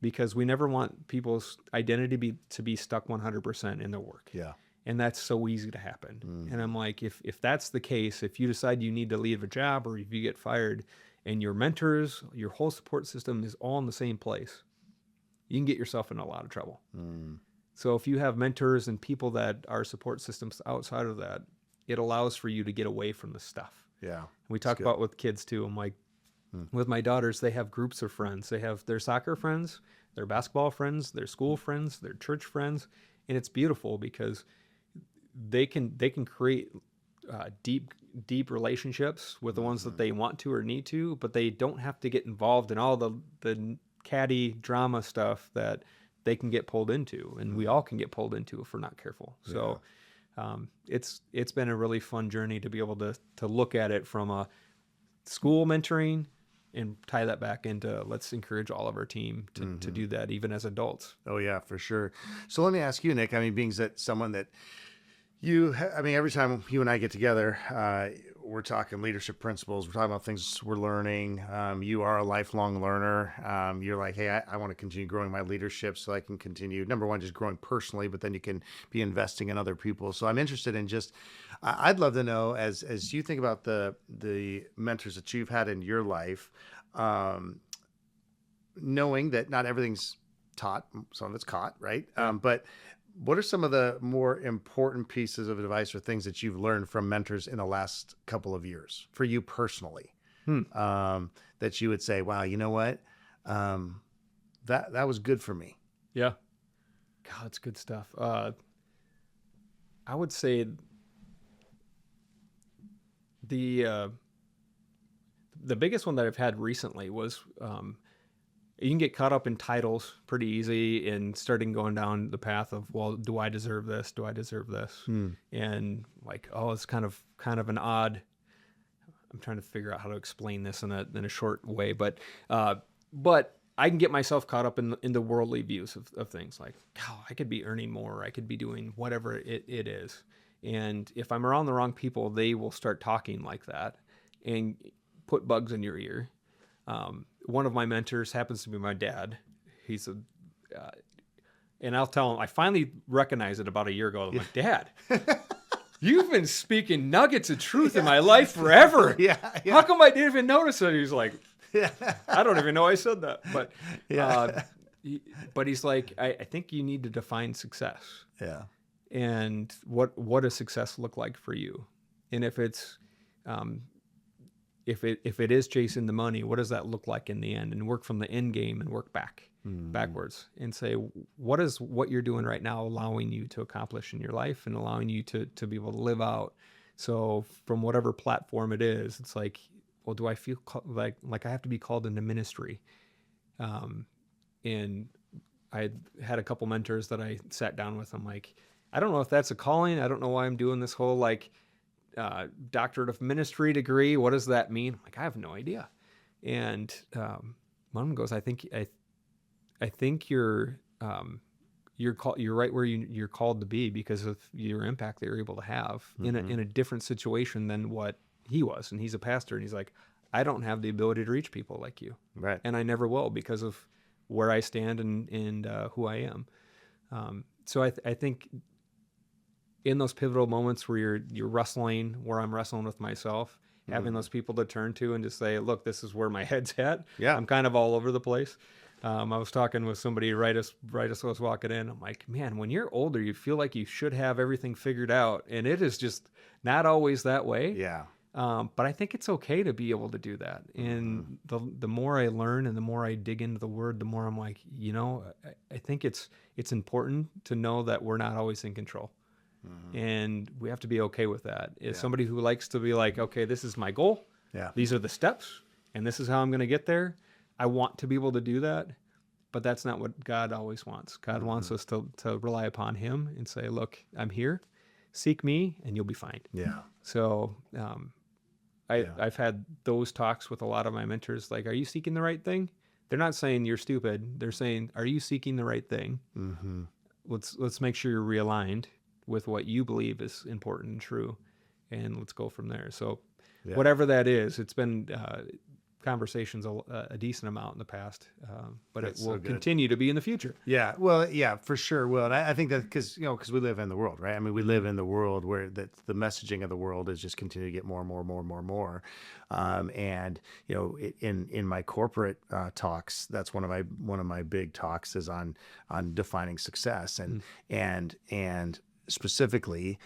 Because we never want people's identity to be stuck 100% in their work. And that's so easy to happen. And I'm like, if that's the case, if you decide you need to leave a job or if you get fired and your mentors, your whole support system is all in the same place, you can get yourself in a lot of trouble. So if you have mentors and people that are support systems outside of that, it allows for you to get away from the stuff. We talk about with kids too. I'm like, with my daughters, they have groups of friends. They have their soccer friends, their basketball friends, their school friends, their church friends, and it's beautiful because they can create deep relationships with the ones that they want to or need to, but they don't have to get involved in all the catty drama stuff that they can get pulled into, and we all can get pulled into if we're not careful. So it's been a really fun journey to be able to look at it from a school mentoring and tie that back into let's encourage all of our team to do that even as adults. Oh yeah, for sure. So let me ask you, Nick, being that someone that every time you and I get together, we're talking leadership principles. We're talking about things we're learning. You are a lifelong learner. You're like, hey, I want to continue growing my leadership so I can continue, number one, just growing personally, but then you can be investing in other people. So I'm interested in I'd love to know, as you think about the mentors that you've had in your life, knowing that not everything's taught, some of it's caught, right? But what are some of the more important pieces of advice or things that you've learned from mentors in the last couple of years for you personally? That you would say, wow, you know what? that was good for me. Yeah. God, it's good stuff. I would say the biggest one that I've had recently was you can get caught up in titles pretty easy and starting going down the path of, well, do I deserve this? Do I deserve this? And like, oh, it's kind of an odd. I'm trying to figure out how to explain this in a short way, but I can get myself caught up in the worldly views of things like, oh, I could be earning more, I could be doing whatever it is. And if I'm around the wrong people, they will start talking like that and put bugs in your ear. One of my mentors happens to be my dad. He's and I'll tell him, I finally recognized it about a year ago. I'm like, Dad, you've been speaking nuggets of truth in my life forever. Yeah. How come I didn't even notice it? He's like, I don't even know I said that. But, but he's like, I think you need to define success. Yeah. And what does success look like for you? And if it's, if it is chasing the money, what does that look like in the end? And work from the end game and work backwards and say, what is what you're doing right now allowing you to accomplish in your life and allowing you to be able to live out? So from whatever platform it is, it's like, well, do I feel like I have to be called into ministry? And I had a couple mentors that I sat down with. I'm like, I don't know if that's a calling. I don't know why I'm doing this whole doctorate of ministry degree. What does that mean? I'm like, I have no idea. And one of them goes, I think you're right where you're called to be because of your impact that you're able to have in a different situation than what he was. And he's a pastor, and he's like, I don't have the ability to reach people like you, right? And I never will because of where I stand and who I am. So I think in those pivotal moments where you're wrestling, where I'm wrestling with myself, having those people to turn to and just say, look, this is where my head's at. Yeah. I'm kind of all over the place. I was talking with somebody right as I was walking in. I'm like, man, when you're older, you feel like you should have everything figured out. And it is just not always that way. Yeah. But I think it's okay to be able to do that. And the more I learn and the more I dig into the word, the more I'm like, I think it's important to know that we're not always in control. And we have to be okay with that. As somebody who likes to be like, okay, this is my goal. Yeah. These are the steps, and this is how I'm going to get there. I want to be able to do that, but that's not what God always wants. God wants us to rely upon him and say, look, I'm here. Seek me, and you'll be fine. Yeah. So I've had those talks with a lot of my mentors. Like, are you seeking the right thing? They're not saying you're stupid. They're saying, are you seeking the right thing? Let's make sure you're realigned with what you believe is important and true, and let's go from there. So whatever that is, it's been conversations a decent amount in the past, but it will continue to be in the future. Yeah. Well, yeah, for sure will. And I think that because we live in the world, right? I mean, we live in the world where the messaging of the world is just continue to get more and more and more and more and more. And in my corporate talks, that's one of my big talks is on defining success and specifically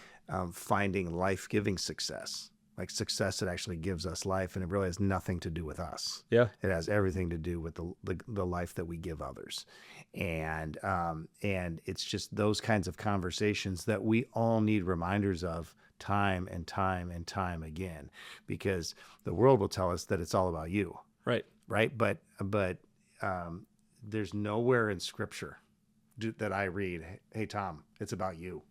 finding life-giving success. Like success that actually gives us life, and it really has nothing to do with us. Yeah, it has everything to do with the life that we give others, and it's just those kinds of conversations that we all need reminders of time and time and time again, because the world will tell us that it's all about you, right? But there's nowhere in Scripture that I read, hey, Tom, it's about you.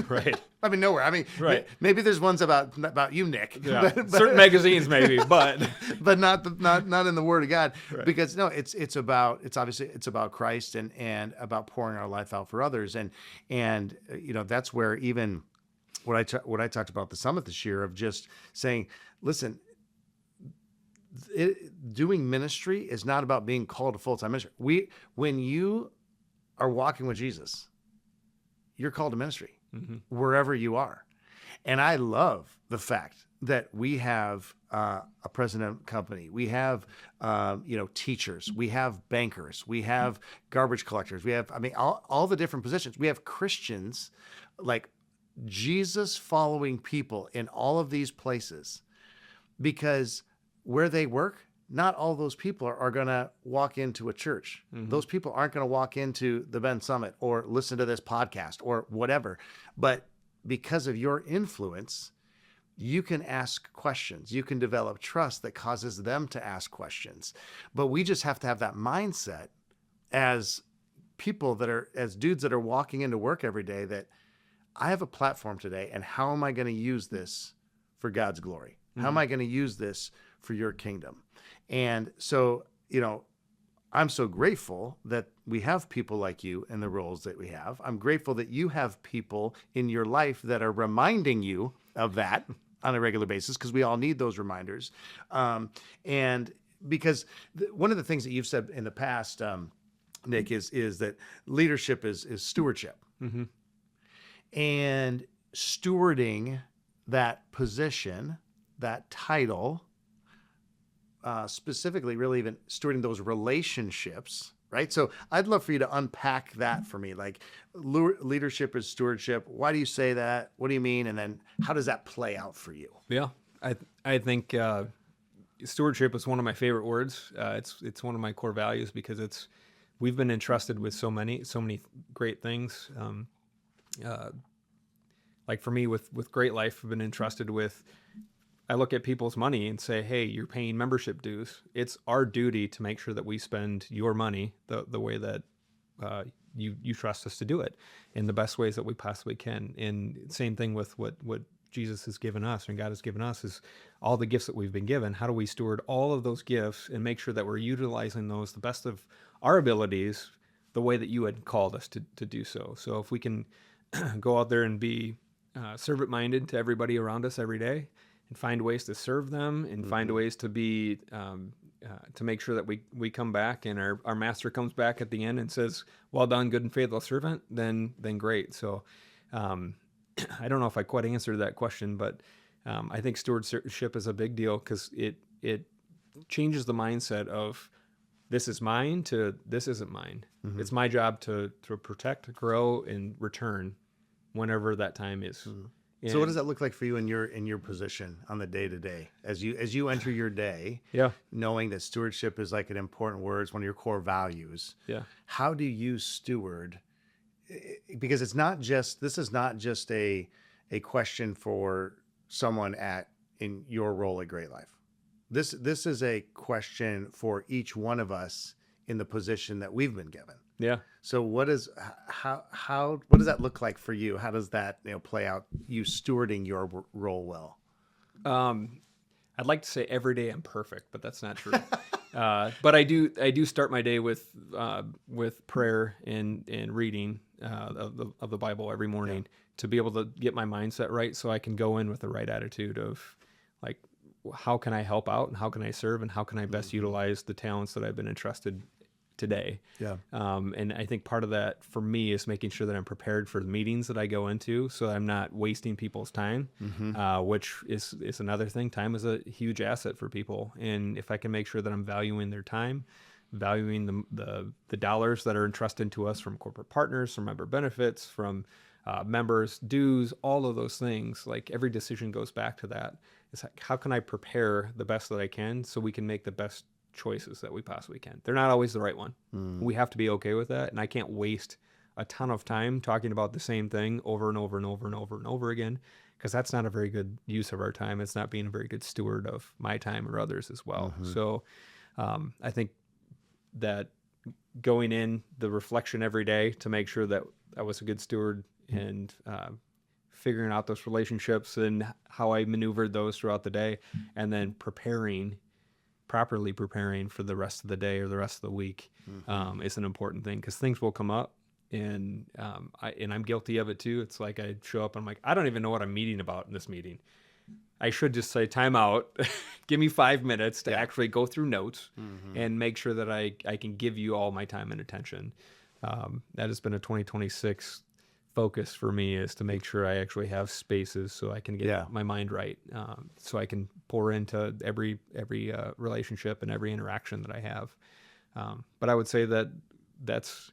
Right. I mean, nowhere. I mean, right. Maybe there's ones about you, Nick. Yeah. But certain magazines maybe, but not in the Word of God. Right. Because no, it's about Christ and about pouring our life out for others. And that's where even what I talked about at the summit this year of just saying, listen, doing ministry is not about being called to full-time ministry. When you are walking with Jesus, you're called to ministry wherever you are. And I love the fact that we have a president company, we have teachers, we have bankers, we have garbage collectors, we have all the different positions. We have Christians, like Jesus following people in all of these places, because where they work, not all those people are going to walk into a church. Those people aren't going to walk into the Ben Summit or listen to this podcast or whatever. But because of your influence, you can ask questions. You can develop trust that causes them to ask questions. But we just have to have that mindset as people as dudes that are walking into work every day, that I have a platform today, and how am I going to use this for God's glory? How am I going to use this for your kingdom? And so, I'm so grateful that we have people like you in the roles that we have. I'm grateful that you have people in your life that are reminding you of that on a regular basis, because we all need those reminders. And because one of the things that you've said in the past, Nick, is that leadership is stewardship. And stewarding that position, that title, specifically really even stewarding those relationships, right? So I'd love for you to unpack that for me. Like, leadership is stewardship. Why do you say that? What do you mean? And then how does that play out for you? Yeah, I think stewardship is one of my favorite words. It's one of my core values, because we've been entrusted with so many great things. Like for me with GreatLIFE, I've been entrusted with, I look at people's money and say, hey, you're paying membership dues. It's our duty to make sure that we spend your money the way that you trust us to do it, in the best ways that we possibly can. And same thing with what Jesus has given us and God has given us, is all the gifts that we've been given. How do we steward all of those gifts and make sure that we're utilizing those the best of our abilities, the way that you had called us to do so? So if we can go out there and be servant-minded to everybody around us every day, and find ways to serve them, and find ways to be to make sure that we come back and our master comes back at the end and says, well done, good and faithful servant, then great. So I don't know if I quite answered that question, but I think stewardship is a big deal, because it changes the mindset of this is mine to this isn't mine. It's my job to protect, grow, and return whenever that time is. So what does that look like for you in your position on the day to day, as you enter your day? Yeah. Knowing that stewardship is like an important word, it's one of your core values. Yeah. How do you steward? Because this is not just a question for someone in your role at GreatLIFE. This is a question for each one of us in the position that we've been given. Yeah. So what does that look like for you? How does that play out, you stewarding your role well? I'd like to say every day I'm perfect, but that's not true. But I do start my day with prayer and reading of the Bible every morning, to be able to get my mindset right, so I can go in with the right attitude of, like, how can I help out, and how can I serve, and how can I best utilize the talents that I've been entrusted today. Yeah. And I think part of that for me is making sure that I'm prepared for the meetings that I go into, so I'm not wasting people's time, which is another thing. Time is a huge asset for people. And if I can make sure that I'm valuing their time, valuing the dollars that are entrusted to us from corporate partners, from member benefits, from members, dues, all of those things, like every decision goes back to that. It's like, how can I prepare the best that I can so we can make the best choices that we possibly can? They're not always the right one. We have to be okay with that. And I can't waste a ton of time talking about the same thing over and over and over and over and over again, because that's not a very good use of our time. It's not being a very good steward of my time or others as well. So I think that going in the reflection every day to make sure that I was a good steward, and figuring out those relationships and how I maneuvered those throughout the day, and then properly preparing for the rest of the day or the rest of the week is an important thing, because things will come up, and I'm guilty of it too. It's like I show up and I'm like, I don't even know what I'm meeting about in this meeting. I should just say time out, give me 5 minutes to actually go through notes and make sure that I can give you all my time and attention. That has been a 2026 focus for me, is to make sure I actually have spaces so I can get my mind right, so I can pour into every relationship and every interaction that I have. But I would say that's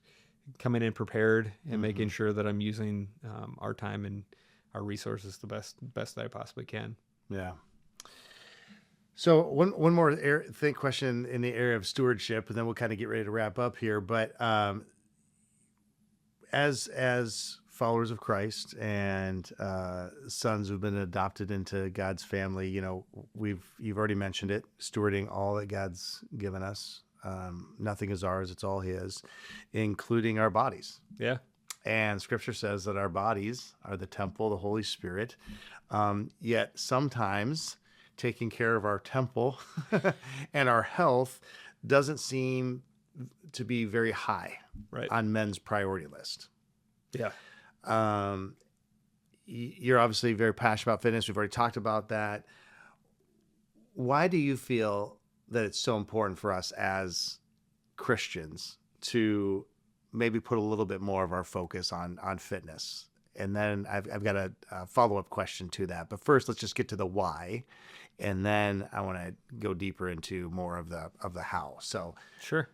coming in prepared and making sure that I'm using our time and our resources the best that I possibly can. Yeah. So one more question in the area of stewardship, and then we'll kind of get ready to wrap up here. But as followers of Christ and sons who've been adopted into God's family, you've already mentioned it, stewarding all that God's given us. Nothing is ours; it's all His, including our bodies. Yeah. And Scripture says that our bodies are the temple of the Holy Spirit. Yet sometimes taking care of our temple and our health doesn't seem to be very high on men's priority list. Yeah. You're obviously very passionate about fitness. We've already talked about that. Why do you feel that it's so important for us as Christians to maybe put a little bit more of our focus on fitness? And then I've got a follow-up question to that. But first, let's just get to the why. And then I want to go deeper into more of the how. So sure.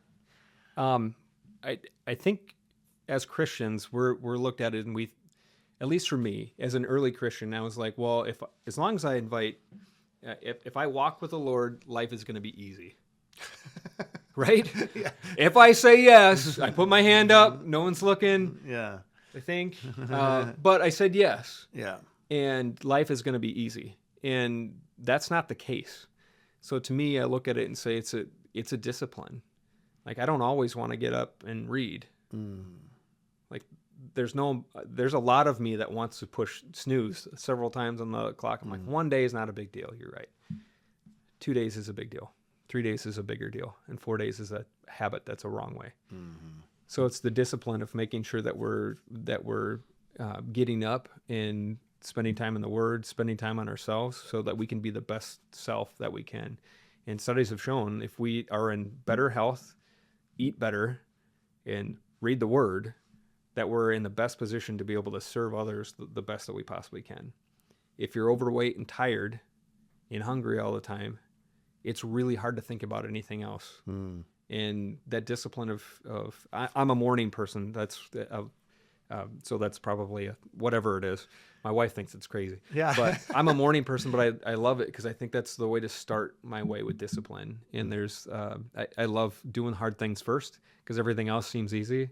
I think as Christians, we're looked at it, and we, at least for me, as an early Christian, I was like, well, as long as I invite, if I walk with the Lord, life is going to be easy. Right? Yeah. If I say yes, I put my hand up, no one's looking. Yeah. I think. But I said yes. Yeah. And life is going to be easy. And that's not the case. So to me, I look at it and say it's a discipline. Like, I don't always want to get up and read. Like, there's a lot of me that wants to push snooze several times on the clock. I'm like, 1 day is not a big deal. You're right. 2 days is a big deal. 3 days is a bigger deal. And 4 days is a habit that's a wrong way. So it's the discipline of making sure that we're getting up and spending time in the Word, spending time on ourselves, so that we can be the best self that we can. And studies have shown if we are in better health, eat better, and read the Word, that we're in the best position to be able to serve others the best that we possibly can. If you're overweight and tired and hungry all the time, it's really hard to think about anything else. And that discipline of I'm a morning person. So that's probably whatever it is. My wife thinks it's crazy. Yeah. But I'm a morning person, but I love it because I think that's the way to start my way with discipline. And there's I love doing hard things first because everything else seems easy.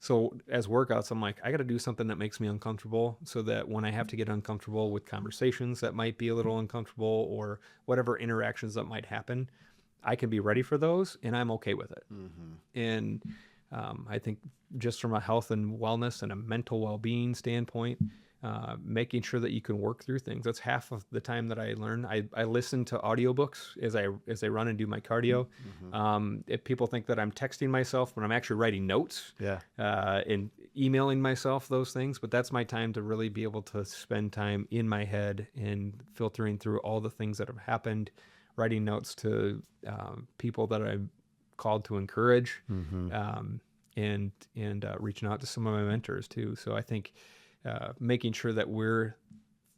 So as workouts, I'm like, I got to do something that makes me uncomfortable so that when I have to get uncomfortable with conversations that might be a little uncomfortable or whatever interactions that might happen, I can be ready for those and I'm okay with it. And I think just from a health and wellness and a mental well-being standpoint, making sure that you can work through things. That's half of the time that I learn. I listen to audiobooks as I run and do my cardio. If people think that I'm texting myself, but I'm actually writing notes and emailing myself those things. But that's my time to really be able to spend time in my head and filtering through all the things that have happened, writing notes to people that I'm called to encourage, and reaching out to some of my mentors too. So I think making sure that we're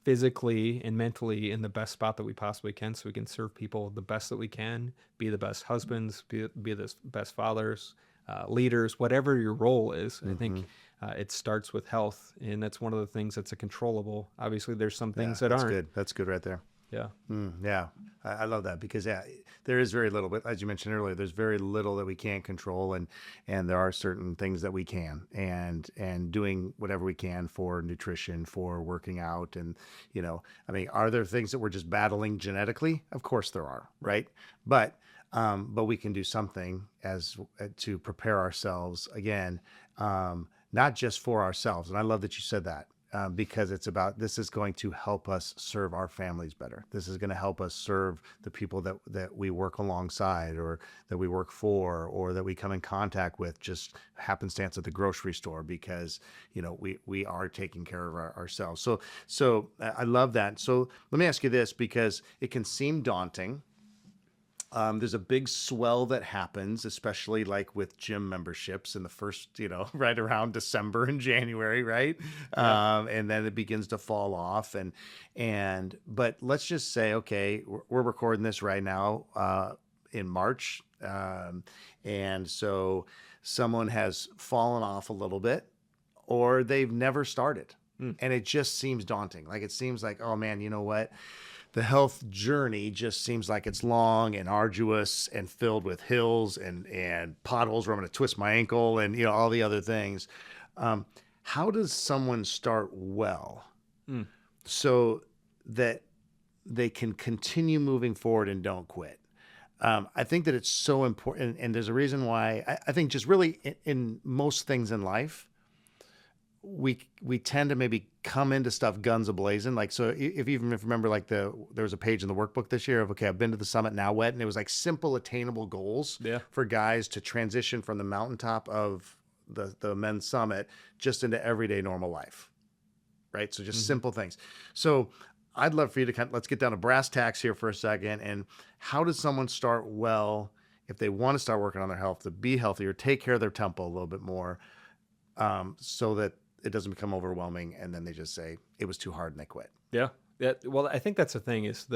physically and mentally in the best spot that we possibly can so we can serve people the best that we can, be the best husbands, be the best fathers, leaders, whatever your role is. I think it starts with health, and that's one of the things that's a controllable. Obviously, there's some things that aren't. Good. That's good right there. Yeah. Yeah. I love that because there is very little, but as you mentioned earlier, there's very little that we can't control, and there are certain things that we can, and doing whatever we can for nutrition, for working out. And, are there things that we're just battling genetically? Of course there are. Right. But we can do something to prepare ourselves again, not just for ourselves. And I love that you said that. Because this is going to help us serve our families better. This is going to help us serve the people that we work alongside, or that we work for, or that we come in contact with, just happenstance at the grocery store, because, we are taking care of ourselves. So I love that. So let me ask you this, because it can seem daunting. There's a big swell that happens, especially like with gym memberships in the first, right around December and January, right? And then it begins to fall off. But let's just say, okay, we're recording this right now in March. And so someone has fallen off a little bit, or they've never started. And it just seems daunting. Like, it seems like, oh man, you know what? the health journey just seems like it's long and arduous and filled with hills and potholes where I'm going to twist my ankle and, all the other things. How does someone start well so that they can continue moving forward and don't quit? I think that it's so important. And there's a reason why I think just really in most things in life, we tend to maybe come into stuff guns a-blazing. Like, so if you remember, like there was a page in the workbook this year of, okay, I've been to the summit, now what? And it was like simple attainable goals for guys to transition from the mountaintop of the men's summit just into everyday normal life. Right. So just simple things. So I'd love for you to let's get down to brass tacks here for a second. And how does someone start well if they want to start working on their health, to be healthier, take care of their tempo a little bit more, so that it doesn't become overwhelming and then they just say it was too hard and they quit? Yeah. Well, I think that's the thing is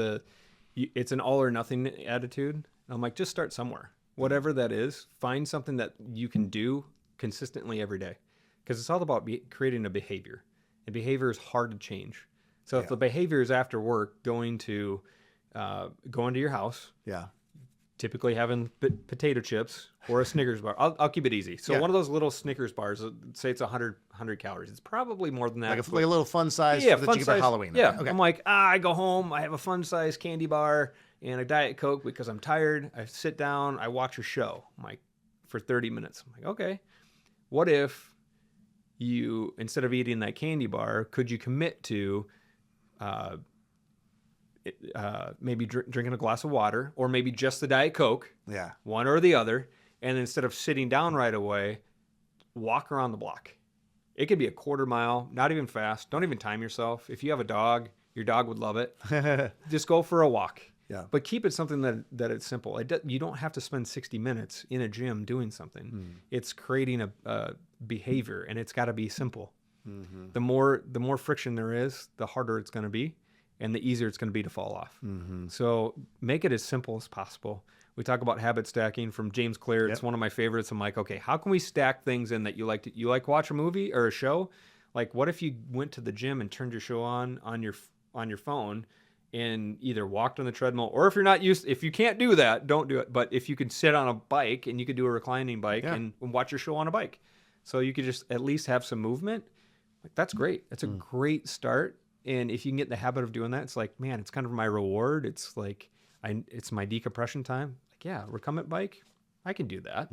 it's an all or nothing attitude. I'm like, just start somewhere, whatever that is. Find something that you can do consistently every day, because it's all about creating a behavior, and behavior is hard to change. So if the behavior is after work, going to your house, typically having potato chips or a Snickers bar. I'll keep it easy. So one of those little Snickers bars, say it's 100 calories. It's probably more than that. Like a little fun size that you get for Halloween. Yeah. Okay. I'm like, I go home, I have a fun size candy bar and a Diet Coke because I'm tired. I sit down, I watch a show. I'm like, for 30 minutes. I'm like, okay, what if you, instead of eating that candy bar, could you commit to maybe drinking a glass of water, or maybe just the Diet Coke, one or the other, and instead of sitting down right away, walk around the block. It could be a quarter mile, not even fast. Don't even time yourself. If you have a dog, your dog would love it. Just go for a walk. Yeah. But keep it something that it's simple. You don't have to spend 60 minutes in a gym doing something. It's creating a behavior, and it's got to be simple. The more friction there is, the harder it's going to be, and the easier it's going to be to fall off. So make it as simple as possible. We talk about habit stacking from James Clear. It's one of my favorites. I'm like, okay, how can we stack things in that you like to watch a movie or a show? Like, what if you went to the gym and turned your show on your phone and either walked on the treadmill, or if you can't do that, don't do it. But if you could sit on a bike and you could do a reclining bike and watch your show on a bike, so you could just at least have some movement, like, that's great. That's a great start. And if you can get in the habit of doing that, it's like, man, it's kind of my reward. It's like, it's my decompression time. Like, yeah, recumbent bike, I can do that.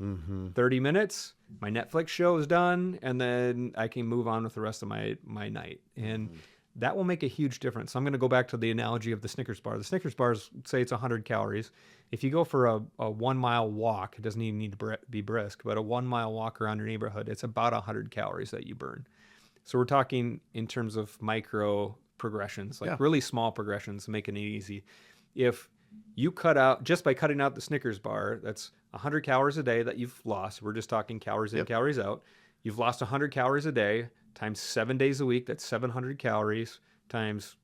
30 minutes, my Netflix show is done, and then I can move on with the rest of my night. And that will make a huge difference. So I'm going to go back to the analogy of the Snickers bar. The Snickers bars, say it's 100 calories. If you go for a 1 mile walk, it doesn't even need to be brisk, but a 1 mile walk around your neighborhood, it's about 100 calories that you burn. So we're talking in terms of micro progressions, like really small progressions, making it easy. If you cut out, just by cutting out the Snickers bar, that's 100 calories a day that you've lost. We're just talking calories in, calories out. You've lost 100 calories a day times 7 days a week. That's 700 calories times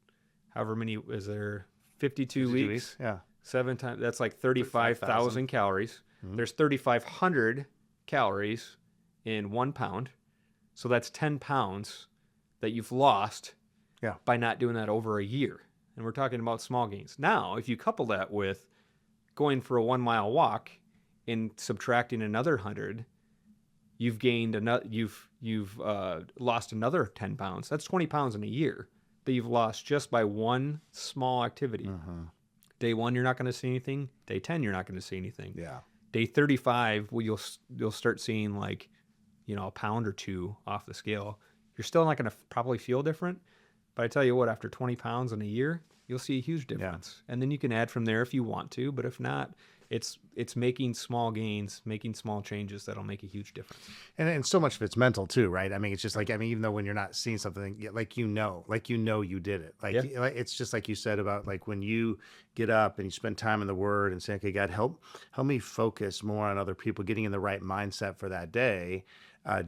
however many is there? 52 weeks. Yeah. 7 times, that's like 35,000 calories. There's 3,500 calories in 1 pound. So that's 10 pounds that you've lost by not doing that over a year. And we're talking about small gains. Now, if you couple that with going for a 1 mile walk and subtracting another 100, you've gained another. You've lost another 10 pounds. That's 20 pounds in a year that you've lost just by one small activity. Day 1, you're not going to see anything. Day 10, you're not going to see anything. Yeah. Day 35, well, you'll start seeing, like, a pound or 2 off the scale. You're still not going to probably feel different, but I tell you what, after 20 pounds in a year, you'll see a huge difference. And then you can add from there if you want to, but if not, it's making small gains, making small changes that'll make a huge difference. And so much of it's mental too, right? I mean, it's just like, even though when you're not seeing something, you did it. Like, it's just like you said about, like, when you get up and you spend time in the Word and say, okay, God, help me focus more on other people, getting in the right mindset for that day,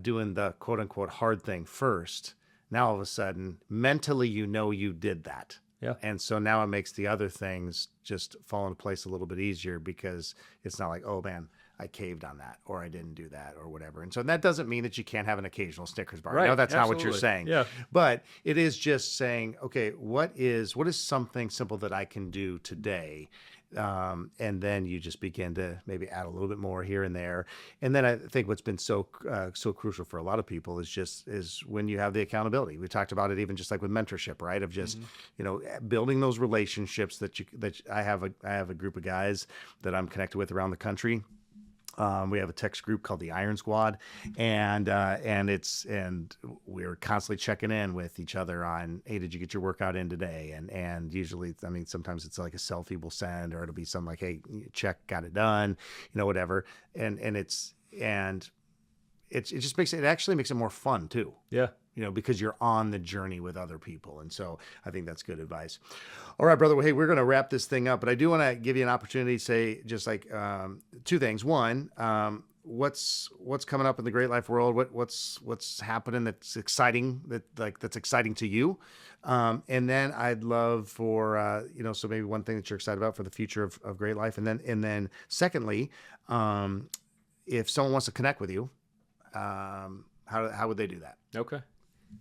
doing the quote unquote hard thing first. Now all of a sudden, mentally, you did that. Yeah. And so now it makes the other things just fall into place a little bit easier, because it's not like, oh man, I caved on that, or I didn't do that, or whatever. And so that doesn't mean that you can't have an occasional Snickers bar. Right. No, that's not what you're Absolutely. saying. Yeah. But it is just saying, okay, what is something simple that I can do today? And then you just begin to maybe add a little bit more here and there. And then I think what's been so crucial for a lot of people is when you have the accountability. We talked about it even just like with mentorship, right? Of just, building those relationships that I have a group of guys that I'm connected with around the country. We have a text group called the Iron Squad, and we're constantly checking in with each other on, hey, did you get your workout in today? And usually, I mean, sometimes it's like a selfie we'll send, or it'll be something like, hey, check, got it done, whatever. And it just makes it actually makes it more fun too. Yeah. Because you're on the journey with other people. And so I think that's good advice. All right, brother. Well, hey, we're going to wrap this thing up, but I do want to give you an opportunity to say just like two things. One, what's coming up in the GreatLIFE world? What's happening that's exciting, that's exciting to you? And then I'd love for, so maybe one thing that you're excited about for the future of GreatLIFE. And then secondly, if someone wants to connect with you, how would they do that? Okay.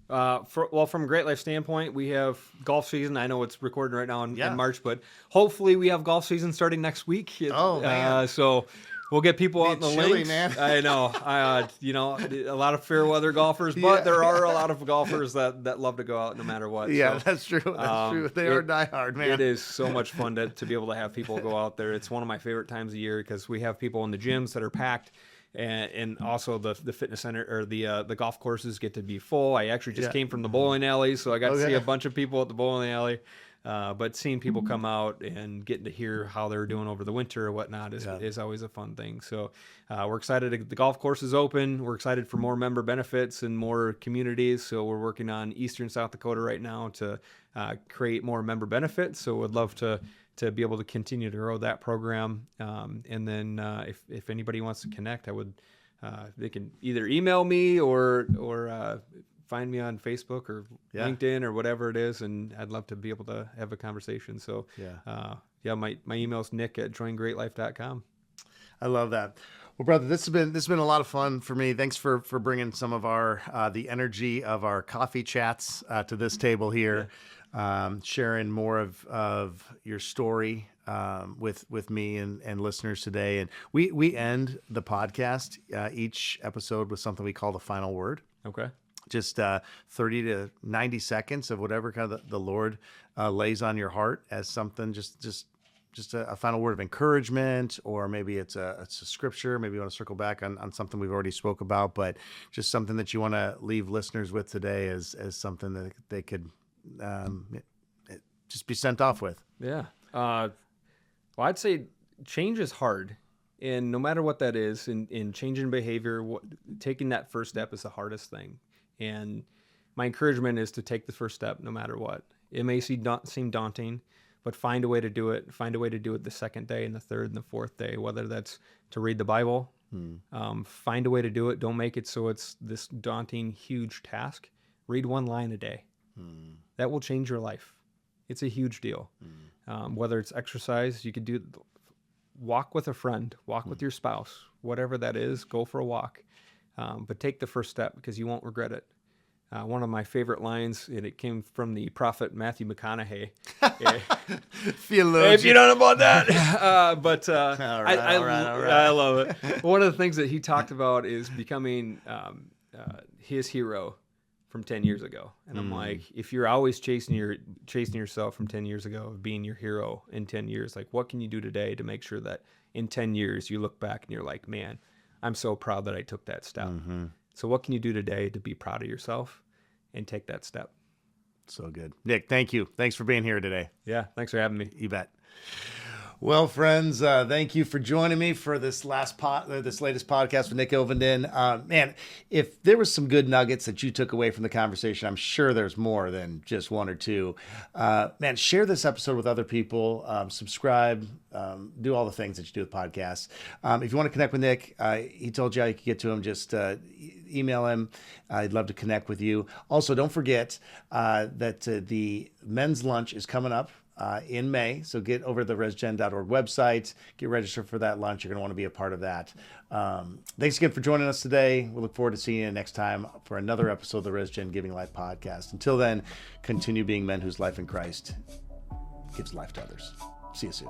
From a GreatLIFE standpoint, we have golf season. I know it's recording right now in March, but hopefully we have golf season starting next week. Man. So we'll get people out in the chilly, links. Man. I know. A lot of fair weather golfers, but there are a lot of golfers that love to go out no matter what. Yeah, so, that's true. That's true. They are diehard, man. It is so much fun to be able to have people go out there. It's one of my favorite times of year because we have people in the gyms that are packed. And also the fitness center or the golf courses get to be full. I actually just came from the bowling alley, so I got to see a bunch of people at the bowling alley. But seeing people come out and getting to hear how they're doing over the winter or whatnot is always a fun thing. So we're excited. The golf course is open. We're excited for more member benefits and more communities. So we're working on Eastern South Dakota right now to create more member benefits. So we'd love to be able to continue to grow that program. And then if anybody wants to connect, they can either email me or find me on Facebook or LinkedIn or whatever it is. And I'd love to be able to have a conversation. So my email is nick@joingreatlife.com. I love that. Well, brother, this has been a lot of fun for me. Thanks for bringing some of our the energy of our coffee chats to this table here. Sharing more of your story with me and listeners today. And we end the podcast each episode with something we call the final word. Okay. Just 30 to 90 seconds of whatever kind of the Lord lays on your heart as something, just a final word of encouragement, or maybe it's a scripture. Maybe you want to circle back on something we've already spoke about, but just something that you want to leave listeners with today as something that they could just be sent off with. Yeah. Well, I'd say change is hard. And no matter what that is, in changing behavior, taking that first step is the hardest thing. And my encouragement is to take the first step no matter what. It may seem daunting, but find a way to do it. Find a way to do it the second day and the third and the fourth day, whether that's to read the Bible. Find a way to do it. Don't make it so it's this daunting, huge task. Read one line a day. That will change your life. It's a huge deal. Whether it's exercise, you could walk with a friend, walk with your spouse, whatever that is, go for a walk. But take the first step because you won't regret it. One of my favorite lines, and it came from the prophet Matthew McConaughey. If you don't know about that. I love it. One of the things that he talked about is becoming his hero from 10 years ago. And I'm like, if you're always chasing yourself from 10 years ago, of being your hero in 10 years, like what can you do today to make sure that in 10 years you look back and you're like, man, I'm so proud that I took that step. So what can you do today to be proud of yourself and take that step? So good. Nick, thank you. Thanks for being here today. Yeah, thanks for having me. You bet. Well, friends, thank you for joining me for this latest podcast with Nick Ovenden. Man, if there was some good nuggets that you took away from the conversation, I'm sure there's more than just one or two. Man, share this episode with other people. Subscribe. Do all the things that you do with podcasts. If you want to connect with Nick, he told you how you could get to him. Just email him. I'd love to connect with you. Also, don't forget that the men's lunch is coming up in May. So get over to the resgen.org website, get registered for that lunch. You're going to want to be a part of that. Thanks again for joining us today. We look forward to seeing you next time for another episode of the ResGen Giving Life podcast. Until then, continue being men whose life in Christ gives life to others. See you soon.